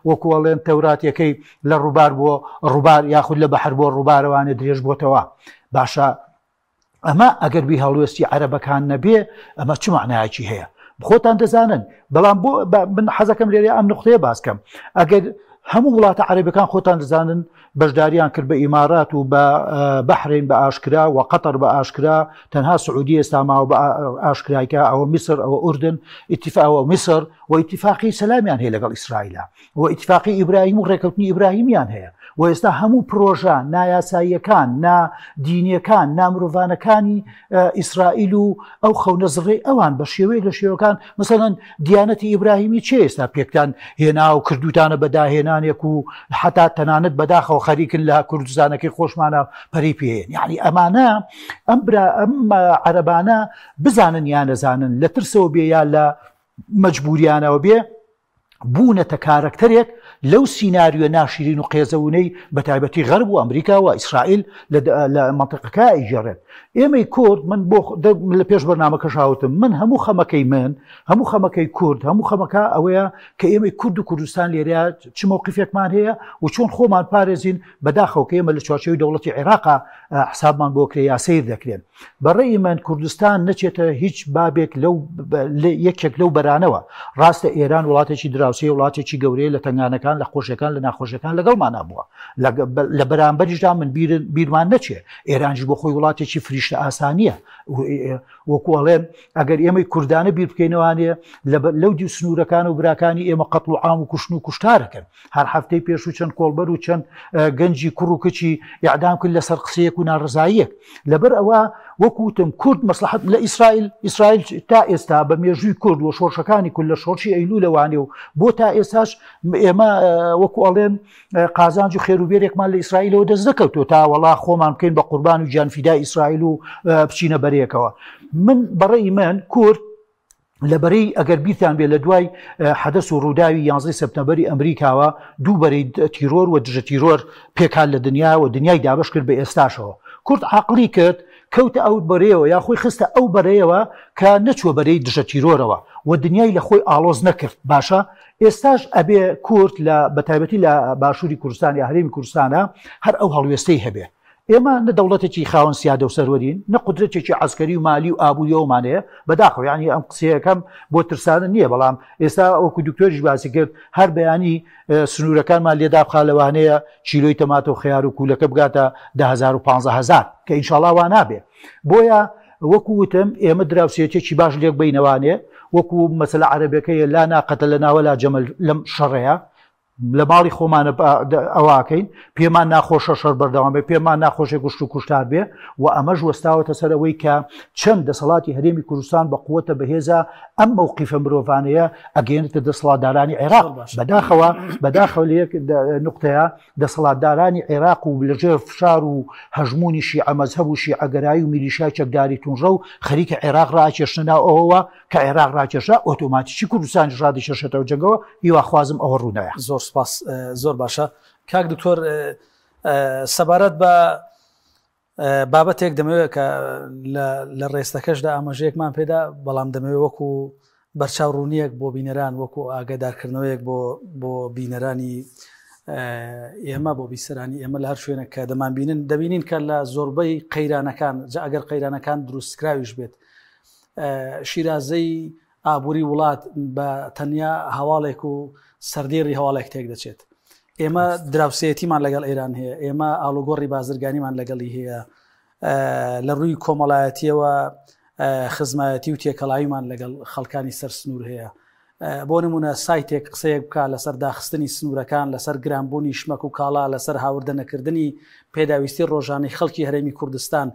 Speaker 2: وەکوڵێن تەوراتیەکەی لە ڕووبار بۆ ڕووبار یاخود لە بەحر بۆ ڕووبارەوانە درێژ بۆتەوە باشە ئەمە ئەگەر بی هەڵوێستی عەرەبەکان نەبێ ئەمە چ معنایەکی هەیە بخۆتان دەزانن بەڵام بۆ من حەزەکەم لێرە ئەم نقطەیە باسکەم ئەگەر هەموو وڵاتە عەرەبەکان خۆتان دەزانن بەشداریان کرد بە ئیمارات و بە بەحرین بە ئاشکرا و قەتەر بە ئاشکرا تەنها سعودی ئێستا ماوە بە ئاشکرایکە ئەوە میسر ئەوە ئوردن ئیتیفاق میسر و ئیتیفاقی سەلامیان هەیە لەگەڵ ئیسرائیلە و ئیتیفاقی ئیبراهیم و ڕێکەوتنی ئیبراهیمیان هەیە و ئێستا هەموو پرۆژە نایاساییەکان نادینیەکان نامرۆڤانەکانی ئیسرائیل و ئەو خەونەزڕێ ئەوان بە شێوەیەک لە شێوەکان مەسەڵەن دیانەتی ئیبراهیمی چێ ئێستا پێکتان هێنا و کردوتانە بەداهێنانێک و حتا تەنانەت بەداخەوە خەریکن لە کوردستانەکەی خۆشمانە پەری پێێن یعنی ئەمانە ئەم عەرەبانە بزانن یان نەزانن لە ترسەوە بێ یا لە مەجبوریانەوە بێ بوونەتە کارکتەرێک لەو سیناریۆ ناشرین و قێزەونەی بە تایبەتی غەرب و ئەمریکا و ئیسرائیل لە مەنتیقەکە ئیجێڕێت ئێمەی کورد من بۆ لە پێش بەرنامەکەش هاوتم من هەموو خەمەکەی کورد هەموو خەمەکە ئەوەیە کە ئێمەی کورد و کوردستان لێرە چ مووقفێکمان هەیە و چۆن خۆمان پارێزین بەداخەوە کە ئێمە لە چوارچێوەی دەوڵەتی عێراقا حسابمان بۆ کرێ یا سیر دەکرێن بەڕێی من کوردستان نەچێتە هیچ بابێک یەکێک لەو بەرانەوە ڕاستە ئێران وڵاتێکی دراوسێ وڵاتێکی گەورەیە لە تنگانەکان لە خۆشیەکان لە ناخۆشیەکان لەگەڵمانە بووە لە بەرامبەریشدا من بیرمان نەچێ ئێرانجی بۆ خۆی وڵاتێکی فریشتە ئاسانیە وەکوڵێن ئەگەر ئێمەی کوردانە بیر بکەینەوانێ لەو دی سنوورەکان و براکانی ئێمە قەتڵ و عام و کوشتن و کوشتارەکەن هەر هەفتەی پێش و چەند کۆڵبەر و چەند گەنجی کوڕ و کچی یعدام کرد لەسەر قسەیەک و ناڕزاییەک لەبەر ئەوە وەکوتم کورد مەسلحەت لە ئیسرائیل تا ئێستا بە مێژووی کورد و شۆرشەکانی کورد لە شۆرشی ئەیلولەوانێ و بۆ تا ئێستاش ئێمە وەکو ئەڵێن قازانج و خێروبێرێکمان لە ئیسرائیلەوە دەست دەکەوتەوە تا وەڵا خۆمان بکەین بە قوربان و گیانفیدا ئیسرائیل و بچینە بەرێکەوە. من بەڕێی من کورد لەبەرەی ئەگەر بیرتان بێ لە دوای حەدەس و ڕووداوی 11 سەپتەمبەری ئەمریکاوە دوو بەرەی تیرۆر و دژە تیرۆر پێکات لە دنیا و دنیای دابش کرد بە ئێستاشەوە. کورد عاقلی کرد کەوتە ئەو بەرەیەوە یا خۆی خستە ئەو بەرەیەوە کە نەچوە بەرەی دژە تیرۆرەوە و دنیای لە خۆی ئاڵۆز نەکرد. باشە ئێستاش ئەبێ کورد لە بەتایبەتی لە باشووری کوردستان یا هەرێمی کوردستانە هەر ئەو هەڵوێستەی هەبێ. ئێمە نە دەوڵەتێکی خاوەن سیادە و سەروەرین، نە قودرەتێکی عەسکەری و مالی و ئابووریەوەمانەیە بەداخەوە، یعنی ئەم قسەیەکەم بۆ ترسانە نییە، بەڵام ئێستا وەکو دکتۆریش باسی کرد هەر بەیانی سنوورەکانمان لێدا بخا لەوانەیە چیلۆی تەماتۆ و خەیار و کوولەکە بگاتە 10,000 و 15,000 کە ئینشاڵڵا وا نابێ. بۆیە وەکو وتم ئێمە دراوسێتێکی باش لێک بینەوانێ، وەکو مەسەلە عەرەبەکەیە لا ناقەتە لە ناوە لا جەمەل لەم شەڕەیە لە ماڵی خۆمانە ئەواکەین، پێمان ناخۆشە شەڕ بەردەوام بێ، پێمان ناخۆشێ گوشت و کوشتار بێ و ئەمەش وەستاوەتە سەرەوەی کە چەند دەسەڵاتی هەرێمی کوردستان بە قووەتە بەهێزە ئەم موقیفە مرۆڤانەیە ئەگەێنێتە دەسەڵاتدارانی عێراق. بەداخەوە لە یەک نقطەیە دەسەڵاتدارانی عێراق و لەژێر فشار و هەژمونی شیعە مەزهەب و شیعەگەرایی و میلیشای چەکداری تونڕە و خەریکە عێراق ڕاکێشنە ناو ئەوەوە کە عێراق ڕاکێشە ئۆتۆماتیکی کوردستانی ڕادیکێشێتەوە جەنگەوە. هیواخوازم ئەوە ڕوونایە.
Speaker 1: زۆر سپاس، زۆر باشە. کاک دکتۆر سەبارەت بە بابەتێک دەمەوێت کە لە ڕێستەکەشدا ئاماژەیەکمان پێدا، بەڵام دەمەوێت وەکو بەرچاوڕوونیەک بۆ بینەران، وەکو ئاگادارکردنەوەیەک بۆ بینەرانی ئێمە، بۆ بیسەرانی ئێمە لە هەر شوێنە کە دەمانبینن دەبینین کە لە زۆربەی قەیرانەکان ئەگەر قەیرانەکان دروستکراویش بێت شیرازەی ئابووری وڵات بە تەنیا هەواڵێک و سەردێڕی هەواڵێک تێک دەچێت. ئێمە دراوسەتیمان لەگەڵ ئێران هەیە، ئێمە ئاڵوگۆڕی بازرگانیمان لەگەڵی هەیە، لە ڕووی کۆمەڵایەتیەوە خزمایەتی و تێکەڵاویمان لەگەڵ خەڵکانی سەر سنوور هەیە. بۆ نمونە سایتێک قسەیەک بکە لەسەر داخستنی سنوورەکان، لەسەر گرانبوونی شمەک و کاڵا، لەسەر هاوردە نەکردنی پێداویستی ڕۆژانەی خەڵکی هەرێمی کوردستان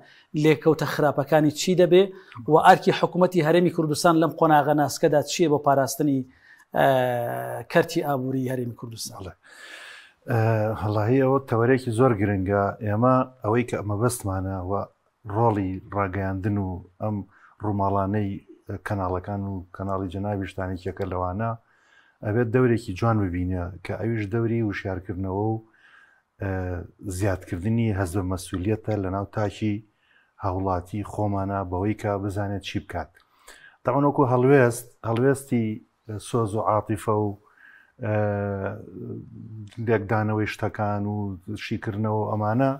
Speaker 1: لێکەوتە خراپەکانی چی دەبێ و ئارکی حکوومەتی هەرێمی کوردستان لەم قۆناغە ناسکەدا چییە بۆ پاراستنی کەرتی ئابووری هەرێمی کوردستان.
Speaker 3: هەڵاهی ئەوە تەوەرێکی زۆر گرنگە. ئێمە ئەوەی کە ئەمە بەستمانە و ڕۆڵی ڕاگەیاندن و ئەم ڕووماڵانەی کەناڵەکان و کەناڵی جەنابی شتانێکێکە لەوانە ئەبێت دەورێکی جوان ببینە کە ئەویش دەوری وشیارکردنەوە و زیادکردنی هەز بە مەسئولیەتە لە ناو تاکی هاوڵاتی خۆمانە بەوەی کە بزانێت چی بکات. تاوانۆکو هەڵوێستی سۆز و عاتیفە و لێکدانەوەی شتەکان و شیکردنەوە ئەمانە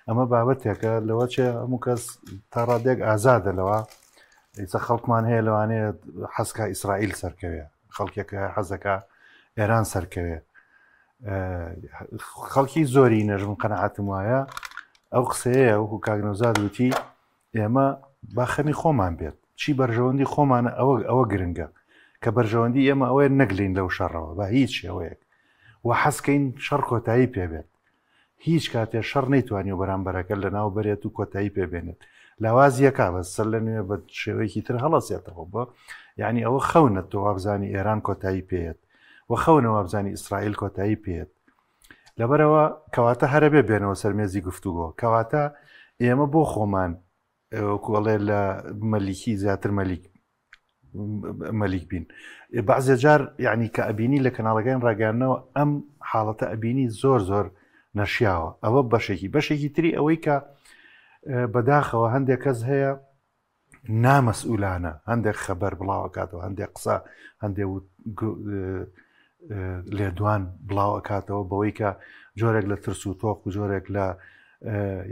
Speaker 3: ئەمە بابەتێکە لەوە چێ هەموو کەس تا ڕادێک ئازادە لەوە ئیسە خەڵکمان هەیە لەوانەیە حەزکە ئیسرائیل سەرکەوێ، خەڵکێکە حەزەکە ئێران سەرکەوێ. خەڵکی زۆری نەژم قەنەعەتم وایە ئەو قسەیە وەکو کاگنۆزاد وتی ئێمە باخەمی خۆمان بێت، چی بەرژەوەندی خۆمانە ئەوە گرنگە کە بەرژەوەندی ئێمە ئەوەیە نەگلین لەو شەڕەوە بە هیچ شێوەیەک و حەزکەین شەڕ کۆتایی پێبێت. هیچ کاتێ شەڕ نەیتوانی و بەرامبەرەکە لە ناو بەرێت و کۆتایی پێبێنێت. لاوازیەکە بە سەر لە نوێ بە شێوەیەکی تر هەڵەسێتەوە بە یعنی ئەوە خەونەت تۆ وابزانی ئێران کۆتایی پێێت و خەونەوە وابزانی ئیسرائیل کۆتایی پێێت. لەبەرەوە کەواتە هەرە بێ بێنەوە سەرمێزی گفتوگۆ، کەواتە ئێمە بۆ خۆمان کوڵێ لە مەلیکی زیاتر مەلیک بین. بەعزێ جار یعنی کە ئەبینی لە کەناڵەکان ڕاگەاندنەوە ئەم حاڵەتە ئەبینی زۆر نەشیاوە. ئەوە بەشێکی تری ئەوەی کە بەداخەوە هەندێک کەس هەیە نامەسئولانە، هەندێک خەبەر بڵاوەکاتەوە، هەندێک قسە، هەندێک لێدوان بڵاوەکاتەوە بەوەی کە جۆرێک لە ترس و تۆق و جۆرێک لە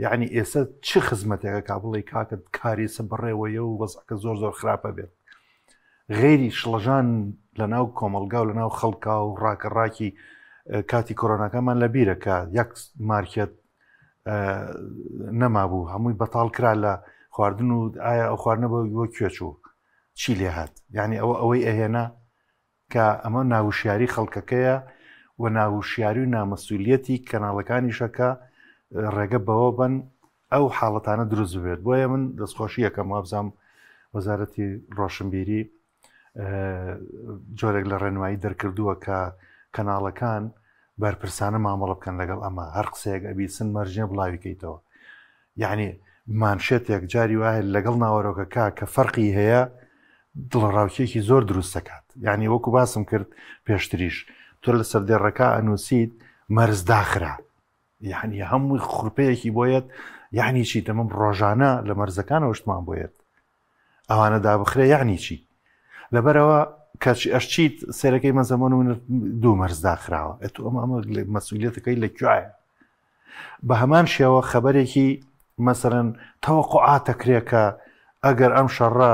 Speaker 3: یعنی ئێستا چ خزمەتێکە کابڵی کاکت کاری سەبڕێەوەیە و وەزعکە زۆر خراپە بێت. غێری شڵەژان لە ناو کۆمەلگا و لە ناو خەڵکا و ڕاکەڕاکی کاتی کۆرۆناکەمان لە بیرەکە یەک مارکێت نەمابوو هەمووی بەتاڵ کرا لە خواردن و ئایا ئەو خواردنە بۆ کوێچوو چی لێ هات. یعنی ئەوەی ئەهێنا کە ئەمە ناوشیاری خەڵکەکەیە و ناوشیاری و نامەسئولیەتی کەناڵەکانیشەکە ڕێگە بەوە بن ئەو حاڵەتانە دروست بێت. بۆیە من دەستخۆشی یەکەم وابزانام وەزارەتی ڕۆشنبیری جۆرێک لە ڕێنمایی دەرکردووە کە کەناڵەکان بەرپرسانە مامەڵە بکەن لەگەڵ ئەمە هەر قسەیەک ئەبی سن مەرجە بڵاویکەیتەوە یعنی مانشێتێک جاری وایە لەگەڵ ناوەڕۆکەکە کە فەرقی هەیە دڵڕاوکێکی زۆر دروست دەکات یعنی وەکو باسم کرد پێشتریش تۆ لە سەردێڕەکە ئەنووسیت مەرز داخرا یعنی هەمووی خوڕپەیەکی بۆیەت یعنی چی تەمەم ڕۆژانە لە مەرزەکانەوە شتمان بۆیێت ئەوانە دابخرێ یعنی چی لەبەرەوە کەچی ئەشچیت سێرەکەی مەزەمەن و دوو مەرز داخراوە ئەتو ئەمە مەسئولیەتەکەی لەکوایە بە هەمان شێوە خەبەرێکی مەسەرەن تەوەقعاتەکرێ کە ئەگەر ئەم شەڕە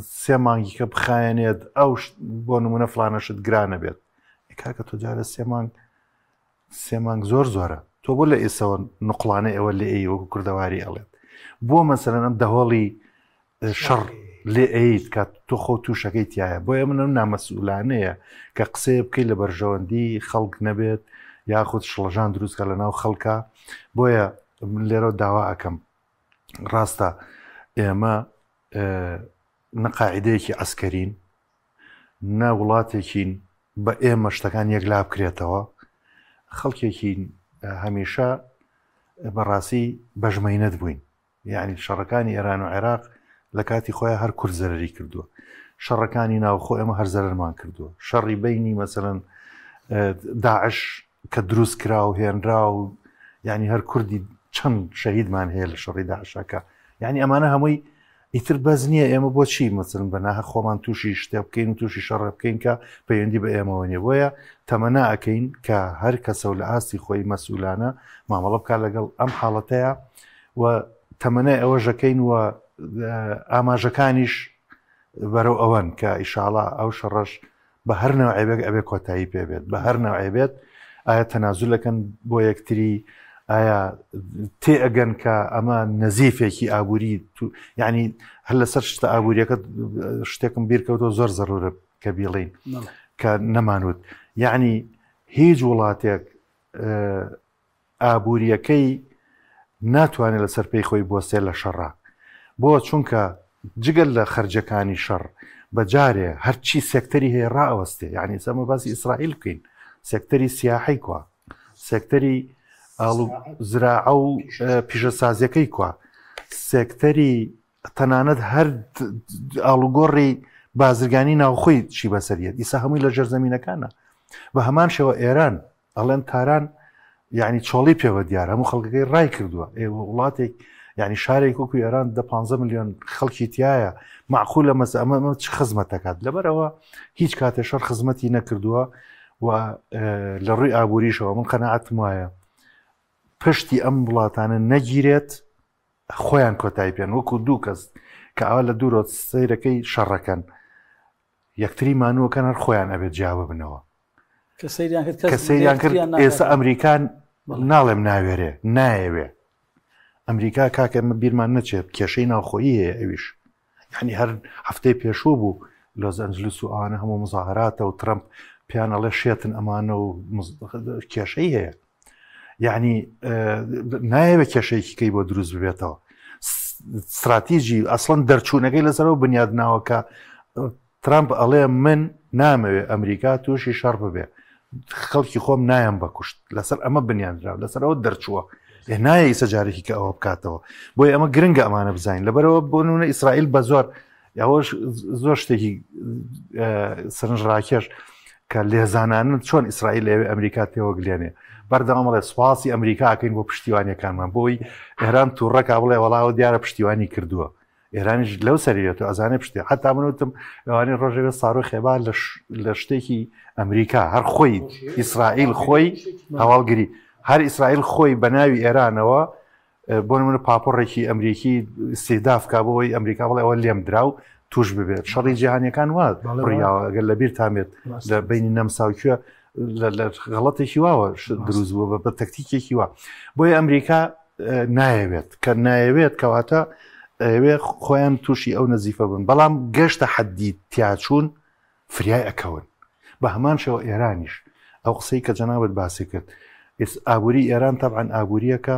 Speaker 3: 3 مانگی کە بخایەنێت ئەو بۆ نمونە فلانەشت گرانە بێت کاکە تۆ جارە 3 مانگ زۆر زۆرە تۆ بۆ لە ئێسەوە نقڵانە ئێوە لێ ئەی وەکو کوردەواری ئەڵێت بۆ مەسەرەن ئەم دەهۆڵی شەڕ لێ ئەیت کە تۆ خۆ تووشەکەی تایە بۆیە منم نامەسئولانەیە کە قسەیە بکەی لە بەرژەوەندی خەڵک نەبێت یاخود شڵەژان دروستکە لە ناو خەڵکە بۆیە لێرە داوا ئەەکەم ڕاستە ئێمە نەقاعدەیەکی ئەسکەرین نە وڵاتێکین بە ئێمە شتەکان یەکلا بکرێتەوە خەڵکێکی هەمیشە بەڕاستی بەژمەینەت بووین یعنی شەڕەکانی ئێران و عێراق لە کاتی خۆیان هەر کورد زەرری کردووە شەڕەکانی ناوخۆ ئێمە هەر زەرمان کردووە شەڕی بینی مەسەرەن داعش کە دروست کرا و هێنرا و یعنی هەر کوردی چەند شەهیدمان هەیە لە شەڕی داعشەکە یعنی ئەمانە هەمووی ئیتر بەز نییە ئێمە بۆچی مەسەرن بەناهە خۆمان تووشی شتێ بکەین و تووشی شەڕە بکەین کە پەیوەندی بە ئێمەوە نیە بۆیە تەمەنا ئەەکەین کە هەر کەسە لە ئاستی خۆی مەسئولانە مامەڵە بکات لەگەڵ ئەم حاڵەتەیە و تەمەنای ئەوە ژەکەین و ئاماژەکانیش بەرەو ئەوەن کە ئیشاڵا ئەو شەڕەش بە هەر نەوعێبێک ئەبێ کۆتایی پێبێت بە هەر نەوعێبێت ئایا تەنازولەکەن بۆ یەکتری ئایا تێ ئەگەن کە ئەمە نەزیفێکی ئابووری یعنی هەر لەسەر شتە ئابوووریەکە شتێکم بیرکەوتەوە زۆر زەرورە کە بیڵین کە نەمانوت یعنی هیچ وڵاتێک ئابووریەکەی ناتوانێت لەسەر پێی خۆی بۆسێ لە شەڕە بۆ چونکە جگەل لە خەرجەکانی شەڕ بەجارێ هەرچی سێکتەری هەیە ڕائەوەستێ یعنی سەمە باسی ئیسرائیل بکەین سێکتەری سیاحی کووە سێکتەری زراعە و پیشەسازیەکەی کووە سێکتەری تەنانەت هەر ئاڵوگۆڕی بازرگانی ناوخۆی چی بەسەریت ئیسا هەمووی لە ژێرزەمینەکانە بە هەمان شێوە ئێران ئەڵێن تاران یعنی چۆڵی پێوە دیار هەموو خەڵکەکەی ڕای کردووە وڵاتێک یعنی شارێک وەکو ئێران 15 ملیۆن خەڵکی تایە معقولە مەسە ئەمە چ خزمەتەکات لەبەرەوە هیچ کاتێ شەڕ خزمەتی نەکردووە و لە ڕووی ئابووریشەوە من قەناعەتم وایە پشتی ئەم وڵاتانە نەگیرێت خۆیان کۆتایی پێن وەکو دوو کەس کە ئەوە لە دوورۆ سەیرەکەی شەڕەکەن یەکتری مانووەکەن هەر خۆیان ئەبێت جیاوە بنەوە کە سەیریان کرد ئێستا ئەمریکان ناڵێم ناوێرێ نایەوێ ئەمریکا کاکە ئەمە بیرمان نەچێت کێشەی ناوخۆیی هەیە ئەویش یعنی هەر هەفتەی پێشوو بوو لۆز ئەنجلس و ئەوانە هەموو مزاهراتە و ترەمپ پیان ئەڵێ شێتن ئەمانە و کێشەی هەیە یعنی نایەوێت کێشەیەکی کەی بۆ دروست ببێتەوە استراتیژی ئەسڵەن دەرچوونەکەی لەسەرەوە بنیادناوە کە ترامپ ئەڵێ من نامەوێ ئەمریکا تووشی شەڕ ببێ خەڵکی خۆم نایەم بەکوشت لەسەر ئەمە بنیادراوە لەسەرەوە دەرچووە نایە ئیسە جارێکی کە ئەوە بکاتەوە بۆی ئەمە گرنگە ئەمانە بزانین لەبەرەوە بۆ نمونە ئیسرائیل بە یاوەش زۆر شتێکی سەرنجڕاکێش کە لێزانانن چۆن ئیسرائیل لەوێ ئەمریکا تێوە گلێنێ بەردەوامەڵێ سوپاسی ئەمریکاکەین بۆ پشتیوانیەکانمان بۆی ئێران تووڕەکا بڵێ وەڵاوە دیارە پشتیوانی کردووە ئێرانیش لەو سەریێت و ئەزانێ پشتی حتا منوتم ئەوانەی ڕۆژێوێ ساڕۆ خێبا لە شتێکی ئەمریکا هەر خۆی ئیسرائیل خۆی هەواڵگری هەر ئیسرائیل خۆی بە ناوی ئێرانەوە بۆ نمونە پاپۆڕێکی ئەمریکی استێدافکا بۆی ئەمریکا بڵێ ئەوە لێم دراو توش ببێت شەڕی جیهانیەکان وا ڕیاوە ئەگەر لەبیر تامێت لە بینی نەمساوکوێ لە غەڵەتێکی واوە دروست بووە بە تەکتیکێکی وا بۆی ئەمریکا نایەوێت کە نایەوێت کەواتە ئەوێ خۆیان تووشی ئەو نەزیفە بن بەڵام گەشتە حەدی تیاچوون فریای ئەکەون بە هەمان شێوە ئێرانیش ئەو قسەی کە جەنابەت باسی کرد ئابووری ئێران تەبعەن ئابووریەکە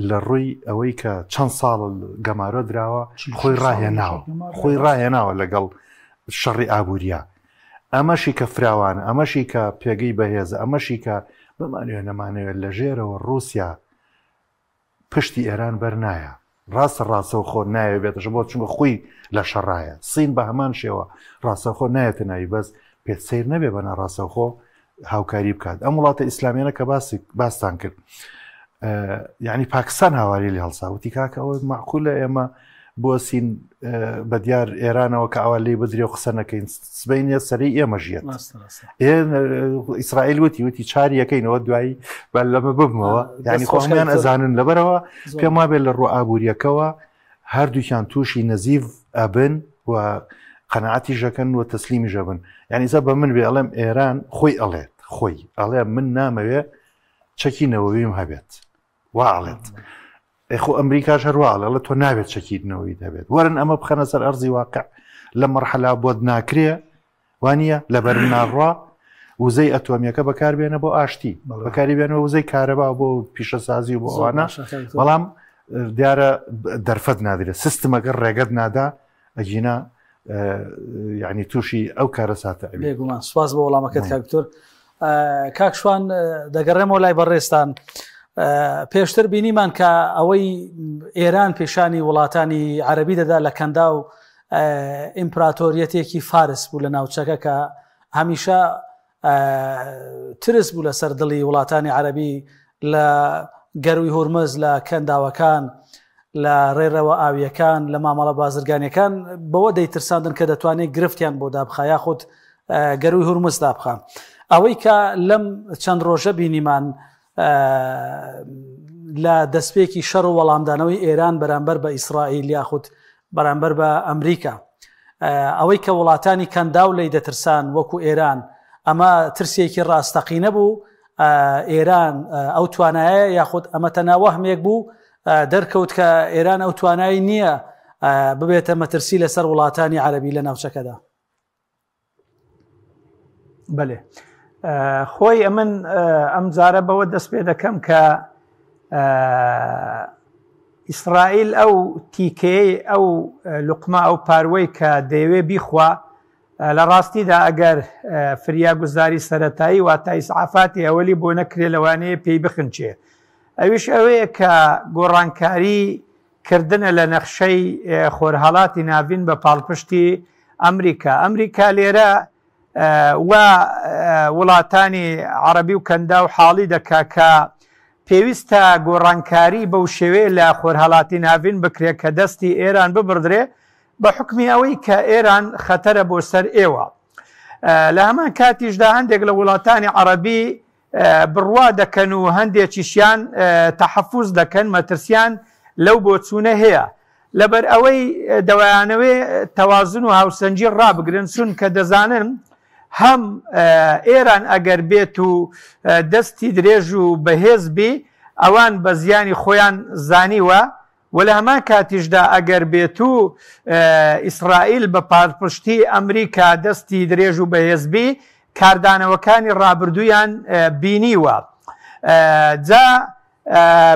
Speaker 3: لە ڕووی ئەوەی کە چەند ساڵ گەمارە دراوە خۆی ڕاهێناوە لەگەڵ شەڕی ئابوووریە ئەمەشی کە فراوانە ئەمەشی کە پێگەی بەهێزە ئەمەشی کە بمانوێت نەمانەوێت لە ژێرەوە رووسیا پشتی ئێران بەرنایە ڕاستە خۆ نایە بێتەش بۆ چونکە خۆی لە شەڕایە سین بە هەمان شێوە ڕاستەخۆ نایەتە ناوی بەس پێت سیر نەبێ بەنا ڕاستەخۆ هاوکاری بکات ئەم وڵاتە ئیسلامیانە کە باستان کرد یعنی پاکستان هاواری لێ هەڵساوتی کاکە ئەوە معقولە ئێمە بۆ سین بە دیار ئێرانەوە کە ئەوە لی بدرێ و قسە نەکەین سبینێ سەری ئێمە ژێت ئیسرائیل وتی چاری یەکەینەوە دوایی بە لەمە ببمەوە یعنی خۆمیان ئەزانن لەبەرەوە پێم وابێت لە ڕوو ئابوووریەکەوە هەردووکیان تووشی نەزیف ئەبن و قەنەعەتی ژەکەن و تەسلیمی ژەبن یعنی زە بە من بێ ئەڵێم ئێران خۆی ئەڵێت خۆی ئەڵێ من نامەوێ چەکی نەوەویم هەبێت وا ئەڵێت خۆ ئەمریکاش هەروواڵە لە تۆ ناوێت چەکیدنەوەی دەبێت وەرن ئەمە بخەنە سەر ئەرزی واقع لە مەرحەلا بۆت ناکرێ وانە لەبەر ناڕوا وزەی ئەتۆمیەکە بەکاربێنە بۆ ئاشتی بەکاری بێنەوە وزەی کارەبا بۆ پیشەسازی و بۆ ئەوانە بەڵام دیارە دەرفەت نادرێت سیستمەکە ڕێگەت نادا ئەگینا یعنی تووشی ئەو کارە ساتە
Speaker 1: بێگومان سواز بە وەڵامەکەت کاکتۆر کاکشوان دەگەڕێمەوە لای بەڕێستان پێشتر بینیمان کە ئەوەی ئێران پیشانی وڵاتانی عەرەبی دەدا لە کەندا و ئیمپراتۆریەتێکی فارس بوو لە ناوچەکە کە هەمیشە ترس بوو لەسەر دڵی وڵاتانی عەرەبی لە گەروی هورمز لە کەنداوەکان لە ڕێڕەوە ئاویەکان لە مامەڵە بازرگانیەکان بەوە دەیترساندن کە دەتوانێت گرفتیان بۆ دابخە یاخود گەروی هورمز دابخە ئەوەی کە لەم چەند ڕۆژە بینیمان لە دەستپێکی شەڕ و وەڵامدانەوەی ئێران بەرامبەر بە ئیسرائیل یاخود بەرامبەر بە ئەمریکا ئەوەی کە وڵاتانی کەندا و لی دەترسان وەکو ئێران ئەمە ترسێکی ڕاستەقینە بوو ئێران ئەو توانایە یاخود ئەمە تەناوە هەمێک بوو دەرکەوت کە ئێران ئەو توانایی نییە ببێتە مەترسی لەسەر وڵاتانی عەرەبی لە ناوچەکەدا
Speaker 4: بەێ خۆی ئەمن ئەم جارە بەوە دەست پێ دەکەم کە ئیسرائیل ئەو تیکەی ئەو لوقمە ئەو پاروەی کە دەیەوێ بیخوا لە ڕاستیدا ئەگەر فریاگوزاری سەرەتایی واتە ئیسعافاتی ئەوەلی بۆ نەکرێ لەوانەیە پێی بخنچێ ئەویش ئەوەیە کە گۆڕانکاری کردنە لە نەخشەی خۆرهەڵاتی ناوین بە پاڵپشتی ئەمریکا لێرە و وڵاتانی عەرەبی و کەندا و حاڵی دەکا کە پێویستە گۆڕانکاری بەو شێوەیە لە خۆرهەڵاتی ناوین بکرێت کە دەستی ئێران ببردرێ بە حکمی ئەوەی کە ئێران خەتەرە بۆ سەر ئێوە لە هەمان کاتیشدا هەندێک لە وڵاتانی عەرەبی بڕوا دەکەن و هەندێکیشیان تەحەفوز دەکەن مەترسیان لەو بۆچوونە هەیە لەبەر ئەوەی دەوایانەوێ تەوازن و هاوسەنجی ڕابگرن چون کە دەزانن هەم ئێران ئەگەر بێت و دەستی درێژ و بەهێز بی ئەوان بە زیانی خۆیان زانیوە و لە هەمان کاتیشدا ئەگەر بێت و ئیسرائیل بە پاڵپشتی ئەمریکا دەستی درێژ و بەهێزبی کاردانەوەکانی ڕابردوویان بینیوە جا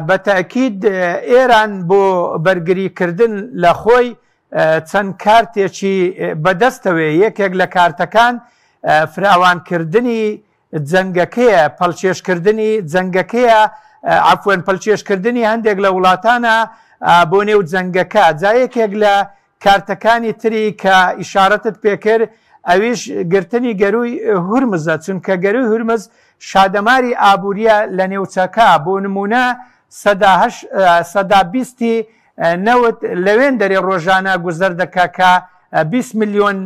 Speaker 4: بە تاکید ئێران بۆ بەرگریکردن لە خۆی چەند کارتێکی بەدەستەوێ یەکێک لە کارتەکان فراوانکردنی جەنگەکەیە پەڵچێشکردنی جەنگەکەیە عفوەن پەڵچێشکردنی هەندێک لە وڵاتانە بۆ نێو جەنگەکە جا یەکێک لە کارتەکانی تری کە ئیشارەتت پێکرد ئەویش گرتنی گەروی هورمزە چونکە گەروی هورمز شادەماری ئابووریە لە نێوچەکە بۆ نمونە سەدا بیستی نەوت لەوێن دەرێ ڕۆژانە گوزەر دەکا کە 20 ملیۆن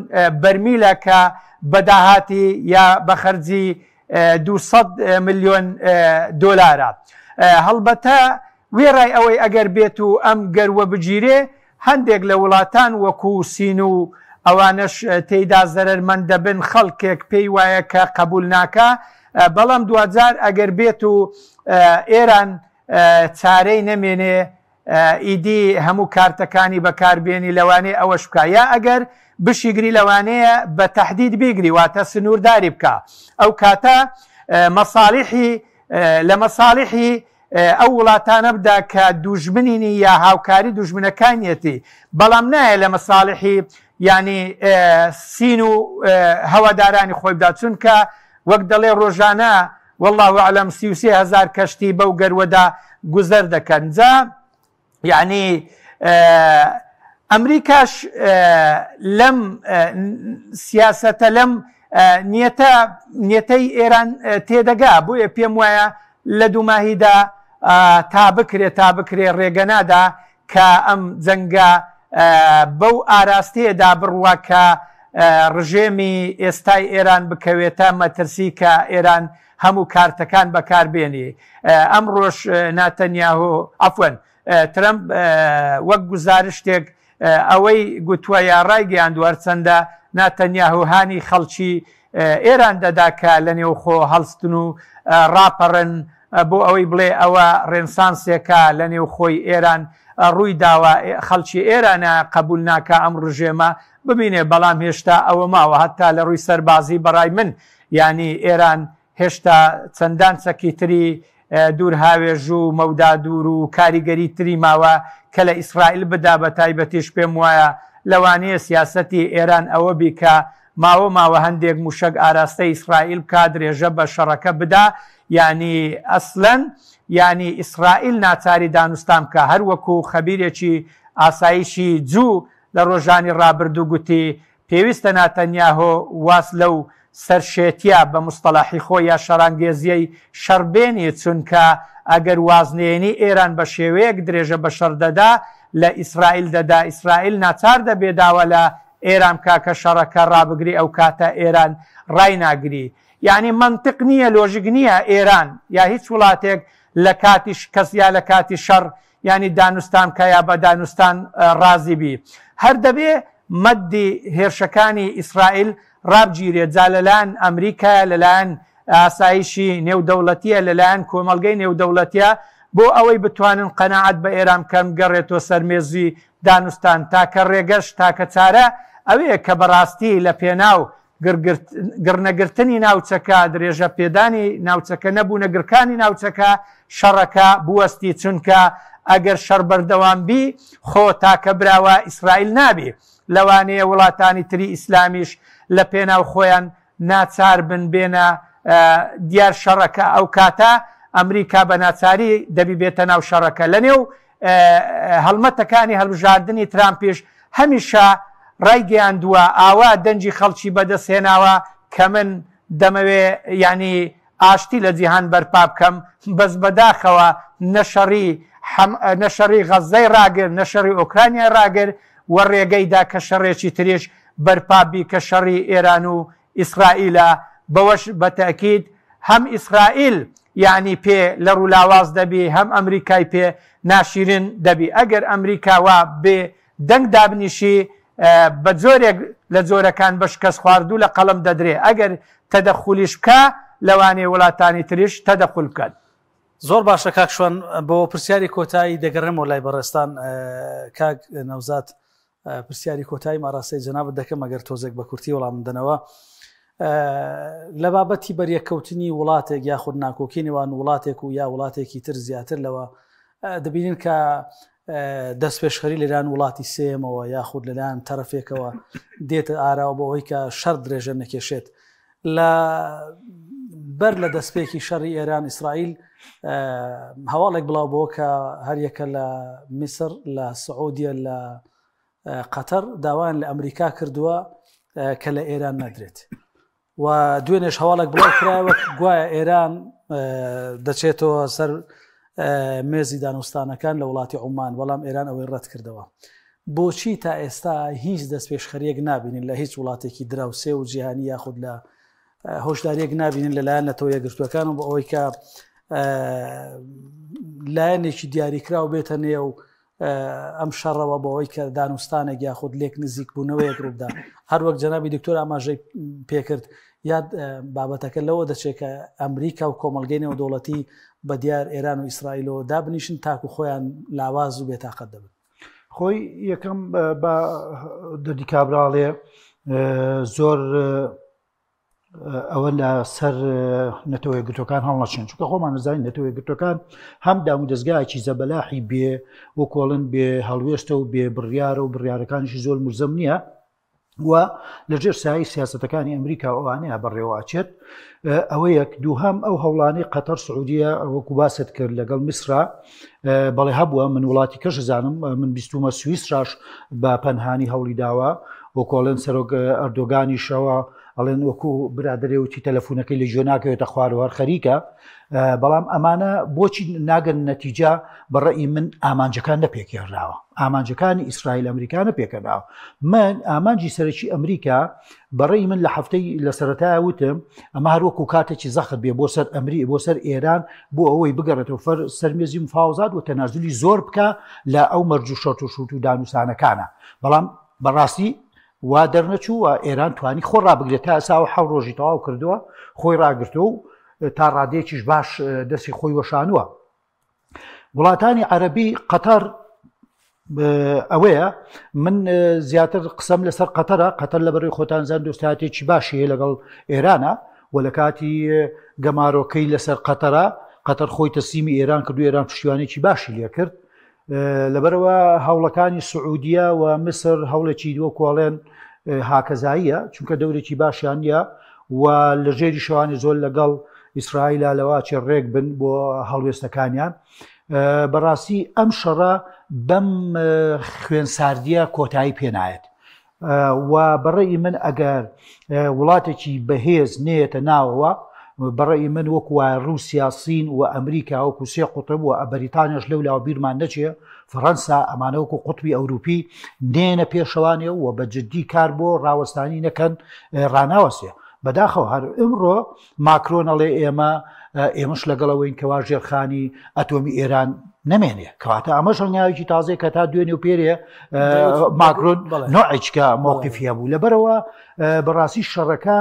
Speaker 4: بەرمیلە کە بەداهاتی یا بەخەرجی 200 ملیۆن دۆلارە هەڵبەتە وێڕای ئەوەی ئەگەر بێت و ئەم گەروە بگیرێ هەندێک لە وڵاتان وەکو سین و ئەوانش تێیدا زەرمەند دەبن خەڵکێک پێی وایە کە قبول ناکە بەڵام دوجار ئەگەر بێت و ئێران چارەی نەمێنێ ئیدی هەموو کارتەکانی بەکاربێنی لەوانەیە ئەوەش بکە یا ئەگەر بشیگری لەوانەیە بە تەحدید بیگری واتە سنوورداری بکە ئەو کاتە لە مەساڵحی ئەو وڵاتانە بدا کە دوژمنینی یا هاوکاری دوژمنەکانیەتی بەڵام نایە لە مەساڵحی ینی سین و هەوادارانی خۆی بدا چونکە وەک دەڵێ ڕۆژانە والله ئەعلەم 33,000 کەشتی بەو گەروەدا گوزەر دەکەن جا یعنی ئەمریکاش لەم سیاسەتە لەم نیەتەی ئێران تێدەگا بۆیە پێم وایە لە دووماهیدا تا بکرێ ڕێگەنادا کە ئەم جەنگە بەو ئاراستەیەدا بڕوە کە ڕژێمی ئێستای ئێران بکەوێتە مەترسی کە ئێران هەموو کارتەکان بەکاربێنی ئەم ڕۆژ ناتەنیاهۆ ئەفوەن ترەمپ وەک گزارشتێک ئەوەی گوتووە یا ڕایگەیاندووە چەندە ناتەنیاهۆهانی خەڵکی ئێران دەدا کە لە نێوخۆ هەڵستن و ڕاپەڕن بۆ ئەوەی بڵێ ئەوە ڕێنسانسێکە لە نێوخۆی ئێران ڕووی داوە خەڵکی ئێرانە قبول ناکە ئەم ڕژێمە ببینێ بەڵام هێشتا ئەوە ماوە هەتا لە ڕووی سەربازی بەڕای من ینی ئێران هێشتا چەندان چەکی تری دوور هاوێژ و مەودا دوور و کاریگەری تری ماوە کە لە ئیسرائیل بدا بە تایبەتیش پێم وایە لەوانەیە سیاسەتی ئێران ئەوە بیکە ماوە هەندێک موشک ئاراستە ئیسرائیل بکە درێژە بە شەڕەکە بدا ینی ئەسلەن ینی ئیسرائیل ناچاری دانوستان بکە هەر وەکو خەبیرێکی ئاسایشی جوو لە ڕۆژانی ڕابردوو گوتی پێویستە ناتەنیاهۆ واس لەو سەرشێتیە بە مستەلاحی خۆی یا شەڕانگێزیەی شەڕبێنی چونکە ئەگەر وازنێنی ئێران بە شێوەیەک درێژە بە شەردەدا لە ئیسرائیل دەدا ئیسرائیل ناچار دەبێداوە لە ئێران کاکە شەڕەکە ڕابگری ئەو کاتە ئێران ڕای ناگری یعنی منطق نییە لۆژیک نییە ئێران یا هیچ وڵاتێک لە کاتی کەس یا لە کاتی شەڕ ینی دانوستان کە یا بە دانوستان ڕازی بی هەر دەبێ مەدی هێرشەکانی ئیسرائیل ڕابگیرێت جا لەلایەن ئەمریکا لەلایەن ئاسایشی نێودەوڵەتیە لەلایەن کۆمەلگەی نێودەوڵەتیە بۆ ئەوەی بتوانن قەناعەت بە ئێران کەم گەڕێتەوە سەرمێزی دانوستان تاکە ڕێگەش تاکە چارە ئەوەیە کە بەڕاستی لە پێناو گڕنەگرتنی ناوچەکە درێژە پێدانی ناوچەکە نەبوو نەگرکانی ناوچەکە شەڕەکە بوەستی چونکە ئەگەر شەڕ بەردەوام بی خۆ تاکە براوە ئیسرائیل نابێ لەوانەیە وڵاتانی تری ئیسلامیش لە پێناو خۆیان ناچار بن بێنە دیار شەڕەکە ئەو کاتە ئەمریکا بە ناچاری دەبیبێتە ناو شەڕەکە لە نێو هەڵمەتەکانی هەڵبژاردننی ترامپیش هەمیشە ڕایگەیاندووە ئاوا دەنجی خەڵکی بەدەستهێناوە کە من دەمەوێ ینی ئاشتی لە جیهان بەرپا بکەم بەس بەداخەوە نەشەڕی غەزەی ڕاگر نەشەڕی ئۆکرانیا ڕاگر وە ڕێگەیدا کە شەڕێکی تریش بەرپابی کە شەڕی ئێران و ئیسرائیلە بەوەش بەتەکید هەم ئیسرائیل یعنی پێ لە ڕوولاواز دەبی هەم ئەمریکای پێ ناشیرن دەبی ئەگەر ئەمریکاوا بێ دەنگ دابنیشی بە جۆرێک لە جۆرەکان بە شکەست خواردوو لە قەڵم دەدرێ ئەگەر تەدەخولیش بکە لەوانەیە وڵاتانی تریش تەدەخول بکات.
Speaker 1: زۆر باشە کاکشوان بۆ پرسیاری کۆتایی دەگەڕێمەوە لای بەڕێستان کاک نەوزات پرسیاری کۆتایی ماڕاستەی جەنابەت دەکەم ئەگەر تۆزێک بە کورتی وەڵام دەنەوە لە بابەتی بەریەکەوتنی وڵاتێک یاخود ناکۆکی نێوان وڵاتێک و یا وڵاتێکی تر زیاتر لەوە دەبینین کە دەست پێشخەری لەلایەن وڵاتی سێمەوە یاخود لەلایەن تەرەفێکەوە دێتە ئاراوە بۆ ئەوەی کە شەڕ درێژە نەکێشێت لە بەر لە دەستپێکی شەڕی ئێران ئیسرائیل هەواڵێک بڵاو بۆ کە هەریەکە لە میسر لە سعودیە لە قەتەر داوایان لە ئەمریکا کردووە کە لە ئێران نەدرێت و دوێنێش هەواڵێک بڵاو کراوە گوایە ئێران دەچێتەوە سەر مێزی دانوستانەکان لە وڵاتی عومان بەڵام ئێران ئەوەی ڕەت کردەوە بۆچی تا ئێستا هیچ دەست پێشخەریەک نابینین لە هیچ وڵاتێکی دراوسێ و جیهانی یاخود لە هۆشداریەک نابینین لەلایەن نەتەوە یەکگرتووەکان و بۆ ئەوەی کە لایەنێکی دیاریکراو بێتە نێو ئەم شەڕەوە بۆ ئەوەی کە دانوستانێک یاخود لێک نزیک بوونەوەیەک ڕوودا هەر وەک جەنابی دکتۆر ئاماژەی پێکرد یاد بابەتەکە لەوە دەچێت کە ئەمریکا و کۆمەلگەی نێودەوڵەتی بە دیار ئێران و ئیسرائیلەوە دابنیشن تاکو خۆیان لاواز و بێتاقەت دەبن
Speaker 2: خۆی یەکەم بە دەردی کابراڵێ زۆر ئەوە لە سەر نەتەوە یەکگرتوەکان هەڵنەچێن چونکە خۆمان نزانین نەتەوە یەکگرتوەکان هەم دام و دەستگایەکی زەبەلاحی بێ و کۆڵن بێ هەڵوێشتە و بێ بڕیارە و بڕیارەکانیشی زۆر مرزەم نییە و لەژێر سایی سیاسەتەکانی ئەمریکا ئەوانەیە بەڕێوەچێت ئەوە یەک دووهەم ئەو هەوڵانی قەتەر سعودیە وەکو باست کرد لەگەڵ میسرا بەڵێ هەبووە من وڵاتی کەش زانم من بیستمە سوئیسراش بە پەنهانی هەوڵی داوە وەکۆڵێن سەرۆک ئەردۆگانیشەوە ئەڵێن وەکو برادرێوتی تەلەفۆنەکەی لە ژێ ناکەوێتە خوارەوەر خەریکە بەڵام ئەمانە بۆچی ناگەن نەتیجا بەڕێی من ئامانجەکان نەپێکێڕاوە ئامانجەکانی ئیسرائیل ئەمریکانە پێکەراوە من ئامانجی سەرەکی ئەمریکا بەڕێی من لە هەفتەی لە سەرەتایە وتم ئەمە هەروەکو کاتێکی زەخت بێ بۆ سەر ئەمری بۆ سەر ئێران بۆ ئەوەی بگەڕێتەوە سەرمێزی مفاوزات و تەنازلی زۆر بکە لە ئەو مەرج و شەرت و شوت و دانووسانەکانە بەڵام بەڕاستی وا دەرنەچوو و ئێران توانی خۆ ڕابگرێت تا ئەساوە حەو ڕۆژی تەواو کردووە خۆی ڕاگرتەوە و تا ڕادێکیش باش دەستی خۆی وەشانووە وڵاتانی عەرەبی قەتەر ئەوەیە من زیاتر قسەم لەسەر قەتەر لە بەڕێی خۆتان زان دۆستاتێکی باشی لەگەڵ ئێرانە و لە کاتی گەمارۆکەی لەسەر قەتەر خۆی تەسلیمی ئێران کرد و ئێران پشتیوانێکی باشی لێ کرد لەبەرەوە هەوڵەکانی سعودیە و مسر هەوڵێکی دووە کۆڵێن هاکەزاییە چونکە دەورێکی باشیان نیە و لە ژێری شەوانی زۆر لەگەڵ ئیسرائیلە لەواچێ ڕێک بن بۆ هەڵوێستەکانیان بەڕاستی ئەم شەڕە بەم خوێنساردیە کۆتایی پێنایەت و بەڕێی من ئەگەر وڵاتێکی بەهێز نێتە ناوەوە بەڕێی من وەکوە رووسیا سین و ئەمریکا وەکو سێ قوتب و بەریتانیاش لەو لاوە بیرمان نەچێ فەڕەنسا ئەمانە وەکو قوتبی ئەوروپی نێنە پێشەوانێ و بە جددی کار بۆ ڕاوەستانی نەکەن ڕاناوەسێ بەداخەوە هەر ئەمڕۆ ماکرۆنەڵێ ئێمەش لەگەڵەوەین کەوا ژێرخانی ئەتۆمی ئێران نەمێنێ کەواتە ئەمە شەنگاوێکی تازەی کە تا دوێنێ و پێرێ ماکرۆن نوعیچکە مووقفیە بوو لەبەرەوە بەڕاستی شەڕەکە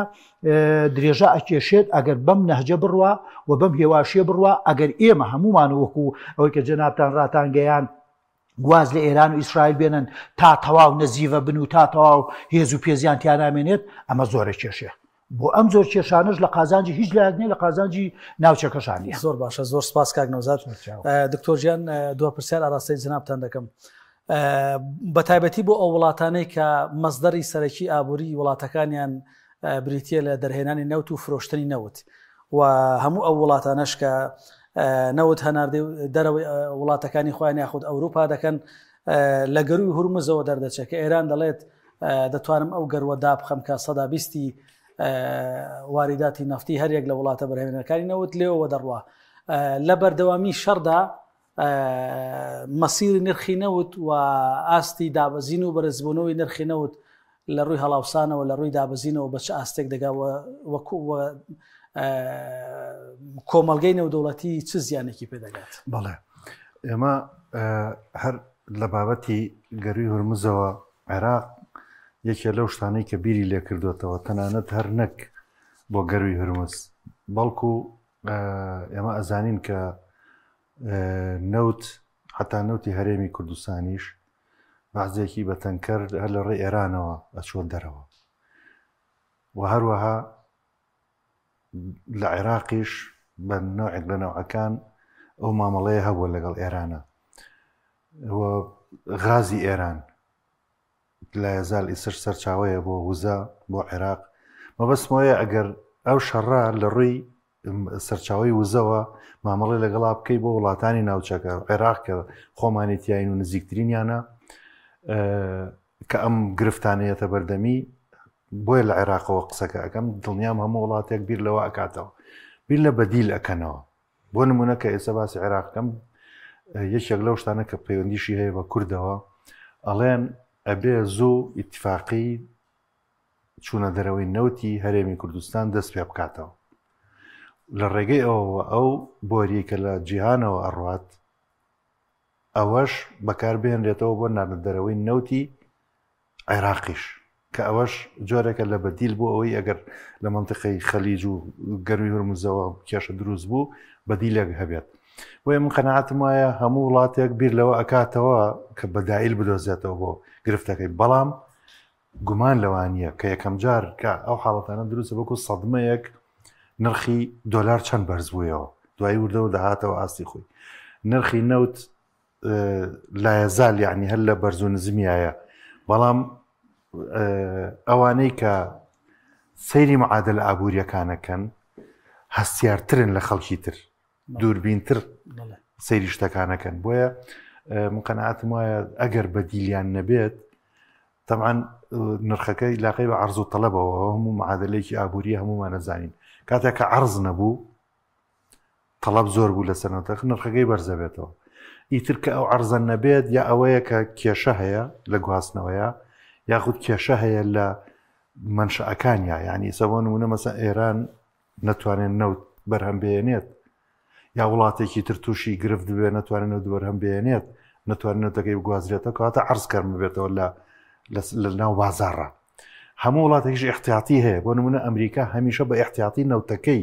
Speaker 2: درێژە ئەکێشێت ئەگەر بەم نەهجە بڕوە و بەم هێواشیە بڕوە ئەگەر ئێمە هەمومان وەکو ئەوەی کە جەنابتان ڕاتانگەیان گواز لە ئێران و ئیسرائیل بێنن تا تەواو نەزیڤە بن و تا تەواو هێز و پێزیان تیانامێنێت ئەمە زۆرە کێشێ بۆ ئەم زۆر کێشانش لە قازانجی هیچ لایەک نیە لە قازانجی ناوچەکەشانە
Speaker 1: زۆر باشە زۆر سپاس کاک نەوزاد دکتۆر ژیان دو پرسیار ئاراستەی جنابتان دەکەم بە تایبەتی بۆ ئەو وڵاتانەی کە مەزدەری سەرەکی ئابووری وڵاتەکانیان بریتیە لە دەرهێنانی نەوت و فرۆشتنی نەوت و هەموو ئەو وڵاتانەش کە نەوت هەناردەی دەرەوەی وڵاتەکانی خۆیان یاخود ئەوروپا دەکەن لە گەروی هورمزەوە دەردەچێت کە ئێران دەڵێت دەتوانم ئەو گەروە دابخەم کە سەدا بیستی واریداتی نفتی هەر یەک لە وڵاتە بەرهێنەکانی نەوت لێەوە دەڕوە لە بەردەوامی شەردا مەسیری نرخی نەوت و ئاستی دابەزین و بەرزبوونەوەی نرخی نەوت لە ڕووی هەڵاوسانەوە لە ڕووی دابەزینەوە بە چ ئاستێک دەگاوە وەکو کۆمەلگەی نێودەوڵەتی چ زیانێکی پێدەگات
Speaker 3: بەڵێ ئێمە هەر لە بابەتی گەروی هورمزەوە عێراق یەکێ لەو شتانەی کە بیری لێ کردوێتەوە تەنانەت هەر نەک بۆ گەروی هورمز بەڵکو ئێمە ئەزانین کە نەوت حتا نەوتی هەرێمی کوردستانیش بەعزێکی بەتەنکەر هەر لە ڕێی ئێرانەوە ئەچۆ دەرەوە و هەروەها لە عێراقیش بە نەوعێک لە نەوعەکان ئەو مامەڵەیە هەبووە لەگەڵ ئێرانە غازی ئێران لا يزال ئیسر سەرچاوەیە بۆ وزە بۆ عێراق مەبەستمەوەیە ئەگەر ئەو شەڕە لە ڕووی سەرچاوی وزەوە مامەڵی لەگەڵا بکەی بۆ وڵاتانی ناوچەکە عێراق کە خۆمانێتیین و نزیکترینیانە کە ئەم گرفتانەیەتە بەردەمی بۆیە لە عێراقەوە قسەکە ئەەکەم دڵنیام هەموو وڵاتێک بیر لەوە ئەکاتەوە بیر لە بەدیل ئەکەنەوە بۆ نمونە کە ئێستا باسی عێراقەکەم یەکێک لەو شتانە کە پەیوەندیشی هەیە بە کوردەوە ئەڵێن ئەبێ زوو ئیتفاقی چوونە دەرەوەی نەوتی هەرێمی کوردستان دەست پێ بکاتەوە لە ڕێگەی ئەوەوە ئەو بۆریە کە لە جیهانەوە ئەڕوات ئەوەش بەکاربێنرێتەوە بۆ نانە دەرەوەی نەوتی عێراقیش کە ئەوەش جۆرێکە لە بەدیل بۆ ئەوەی ئەگەر لە منتیقەی خەلیج و گەروی هورمزەوە کێشە دروست بوو بەدیلێک هەبێت بۆیە من قەناعەتم وایە هەموو وڵاتێک بیر لەوە ئەکاتەوە کە بەدایل بدۆزێتەوە بۆ گرفتەکەی بەڵام گومان لەوانیە کە یەکەم جار کە ئەو حاڵەتانە دروستە بۆکو سەدمەیەک نرخی دۆلار چەند بەرز بوویەوە دوایی وردەوە دەهاتەوە ئاستی خۆی نرخی نەوت لا يزال یعنی هەر لە بەرز و نزمیایە بەڵام ئەوانەی کە سەیری معادلە ئابوووریەکانەکەن هەستیارترن لە خەڵکی تر دووربینتر سەیری شتەکانەکەن بۆیە من قەنەعەتم وایە ئەگەر بەدیلیان نەبێت طبعاً نرخەکەی لاقی بە عەرز و تەڵەبەوە هەموو معادلەیەکی ئابووری هەمومان نەزانین کاتێک کە عەرز نەبوو تەڵەب زۆر بوو لە سەرنەوتەکە نرخەکەی بەرزە بێتەوە ئیتر کە ئەو عەرزە نەبێت یا ئەوەیە کە کێشە هەیە لە گواستنەوەیە یاخود کێشە هەیە لە منشەکانیا یعنی سەبۆ نمونە مەسە ئێران نەتوانێت نەوت بەرهەم بێنێت یا وڵاتێکی تر تووشی گرفت بێ نەتوانێت نەوت بەرهەم بێنێت نەتوانێت نەوتەکەی بگوازرێتەوە کەواتە عەرز کەرم بێتەوە لە ناو بازاڕە هەموو وڵاتێکیش احتیاطی هەیە بۆ نمونە ئەمریکا هەمیشە بە احتیاطی نەوتەکەی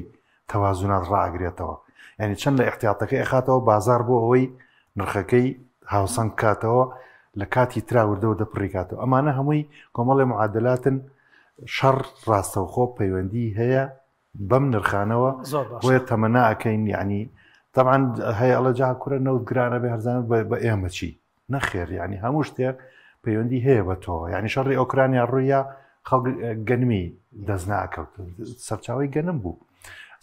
Speaker 3: تەوازونات ڕائەگرێتەوە یعنی چەند لە احتیاطەکەی ئەخاتەوە بازار بۆ ئەوەی نرخەکەی هاوسەنگ کاتەوە لە کاتی تراوردەوە دەپڕیکاتەوە ئەمانە هەمووی کۆمەڵی معادلاتن شەڕ ڕاستەوخۆ پەیوەندی هەیە بەم نرخانەوە بۆیە تەمەنا ئەەکەین یعنی طبعاً هەیە ئەڵە جا کورە نەوت گرانە بێ هەرزانت بە ئێمە چی نەخێر یعنی هەموو شتێک پەیوەندی هەیە بە تۆ یعنی شەڕی ئۆکرانیا ڕوویە خەڵک گەنمی دەست ناکەوت سەرچاوی گەنم بوو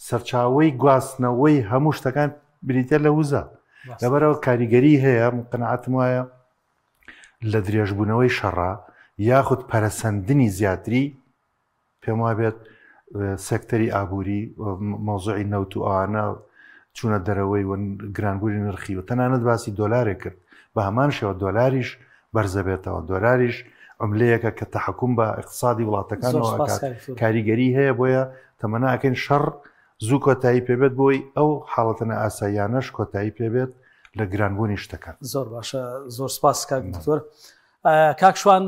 Speaker 3: سەرچاوی گواستنەوەی هەموو شتەکان بریتە لە وزە لەبەرەوە کاریگەری هەیە قەنەعەتم وایە لە درێژبوونەوەی شەڕا یاخود پەرەسەندنی زیاتری پێم وا بێت سێکتەری ئابووری مۆزوعی نەوت و ئەوانە چوونە دەرەوەی گرانبووری نرخی و تەنانەت باسی دۆلارێک کرد بە هەمان شێوە دۆلاریش بەرزە بێتەوە دۆلاریش ئەملەیەکە کە تەحکوم بە اقتصادی وڵاتەکانەوە کاریگەری هەیە بۆیە تەمەناکەین شەڕ زوو کۆتایی پێبێت بۆی ئەو حاڵەتەنە ئاساییانەش کۆتایی پێبێت لە گرانبوونی شتەکان
Speaker 1: زۆر باشە زۆر سپاس دکتۆر کاکشوان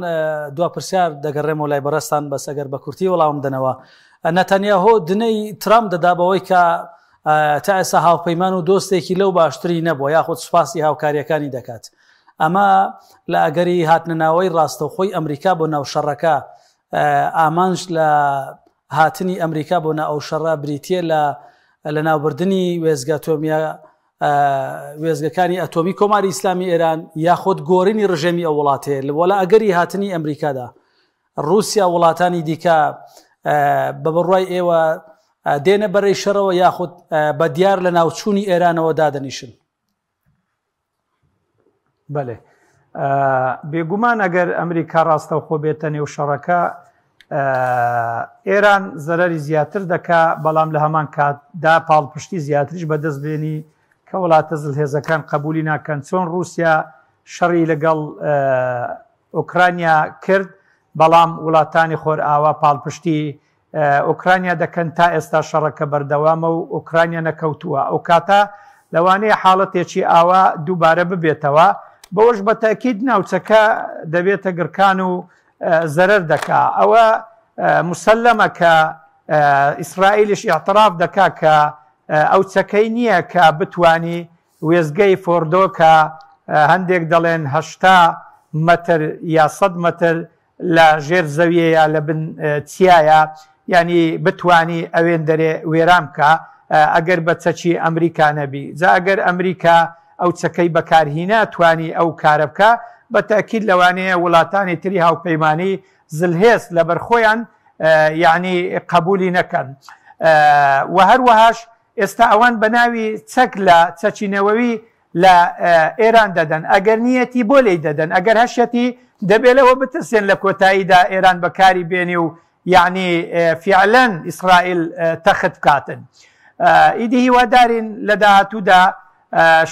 Speaker 1: دوا پرسیار دەگەڕێمەوە لای بەڕێستان بەس ئەگەر بە کورتی وەڵام دەنەوە نەتەنیاهۆ دنەی ترامپ دەدا بەوەی کە تا ئێستا هاوپەیمان و دۆستێکی لەو باشتری نەبووە یاخود سوپاسی هاوکاریەکانی دەکات ئەمە لە ئەگەری هاتنەناوەی ڕاستەوخۆی ئەمریکا بۆ ناوشەڕەکە ئامانج لە هاتنی ئەمریکا بۆ ناو شەڕە بریتیە لە ناوبردننی وێزگەکانی ئەتۆمی کۆماری ئیسلامی ئێران یاخود گۆڕینی ڕژێمی ئەو وڵاتەیە لە ئەگەری هاتنی ئەمریکادا رووسیا وڵاتانی دیکە بە بڕوای ئێوە دێنە بەرەی شەڕەوە یاخود بە دیار لە ناوچوونی ئێرانەوە دادەنیشن
Speaker 4: بەێ بێگومان ئەگەر ئەمریکا ڕاستەوخۆ بێتە نێو شەڕەکە ئێران زەرەری زیاتر دەکا بەڵام لە هەمان کاتدا پاڵپشتی زیاتریش بەدەست بێنی کە وڵاتە زلهێزەکان قبولی ناکەن چۆن رووسیا شەڕی لەگەڵ ئۆکرانیا کرد بەڵام وڵاتانی خۆر ئاوا پاڵپشتی ئۆکرانیا دەکەن تا ئێستا شەڕەکە بەردەوامە و ئۆکرانیا نەکەوتووە ئەو کاتە لەوانەیە حاڵەتێکی ئاوا دووبارە ببێتەوە بەوەش بە تاکید ناوچەکە دەبێتە گرکان و زەرەر دەکا ئەوە مسلەمە کە ئیسرائیلیش ئاعتراف دەکا کە ئەو چەکەی نییە کە بتوانی وێزگەی فۆردۆ کە هەندێک دەڵێن 80 مەتر یا 100 مەتر لە ژێر زەویەیە لە بن چیایە ینی بتانی ئەوێن دەرێ وێران کە ئەگەر بە چەکی ئەمریکا نەبی جا ئەگەر ئەمریکا ئەو چەکەی بەکارهینە توانی ئەو کارە بکە بە تاکید لەوانەیە وڵاتانی تری هاوپەیمانی زلهێز لە بەرخۆیان یعنی قبولی نەکەن و هەروەهاش ئێستا ئەوان بە ناوی چەک لە چەچینەوەوی لە ئێران دەدەن ئەگەر نیەتی بۆ لی دەدەن ئەگەر هەشەتی دەبێتەوە بترسێن لە کۆتاییدا ئێران بەکاری بێنی و یعنی فعلەن ئیسرائیل تەخت بکاتن ئیدی هیوادارین لە داهاتوودا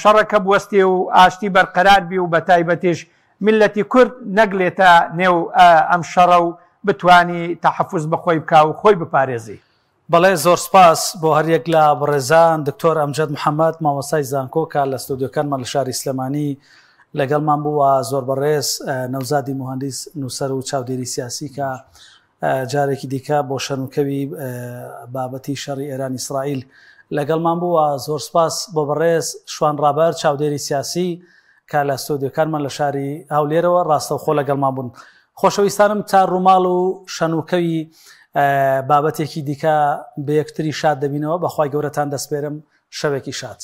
Speaker 4: شەڕەکە بوەستی و ئاشتی بەرقەرار بی و بە تایبەتیش ملەتی کورد نەگلێتە نێو ئەم شەڕە و بتانی تەحەفوز بەخۆی بکا و خۆی بپارێزی
Speaker 1: بەڵێ زۆر سپاس بۆ هەریەک لە بەڕێزان دکتۆر ئەمجەد محەممەد مامۆستای زانکۆکە لە ستودیۆکانمان لە شاری سلێمانی لەگەڵمان بووە زۆر بەڕێز نەوزادی مهندس نووسەر و چاودێری سیاسی کە جارێکی دیکە بۆ شەنوکەوی بابەتی شەڕی ئێران ئیسرائیل لەگەڵمان بووە زۆر سپاس بۆ بەڕێز شوان ڕابەر چاودێری سیاسی کە لە ستودیۆکانمان لە شاری هەولێرەوە ڕاستەوخۆ لەگەڵمان بوون خۆشەویستانم تا ڕووماڵ و شەنوکەوی بابەتێکی دیکە بە یەکتری شاد دەبینەوە بەخوای گەورەتان دەسپێرم شەوێکی شاد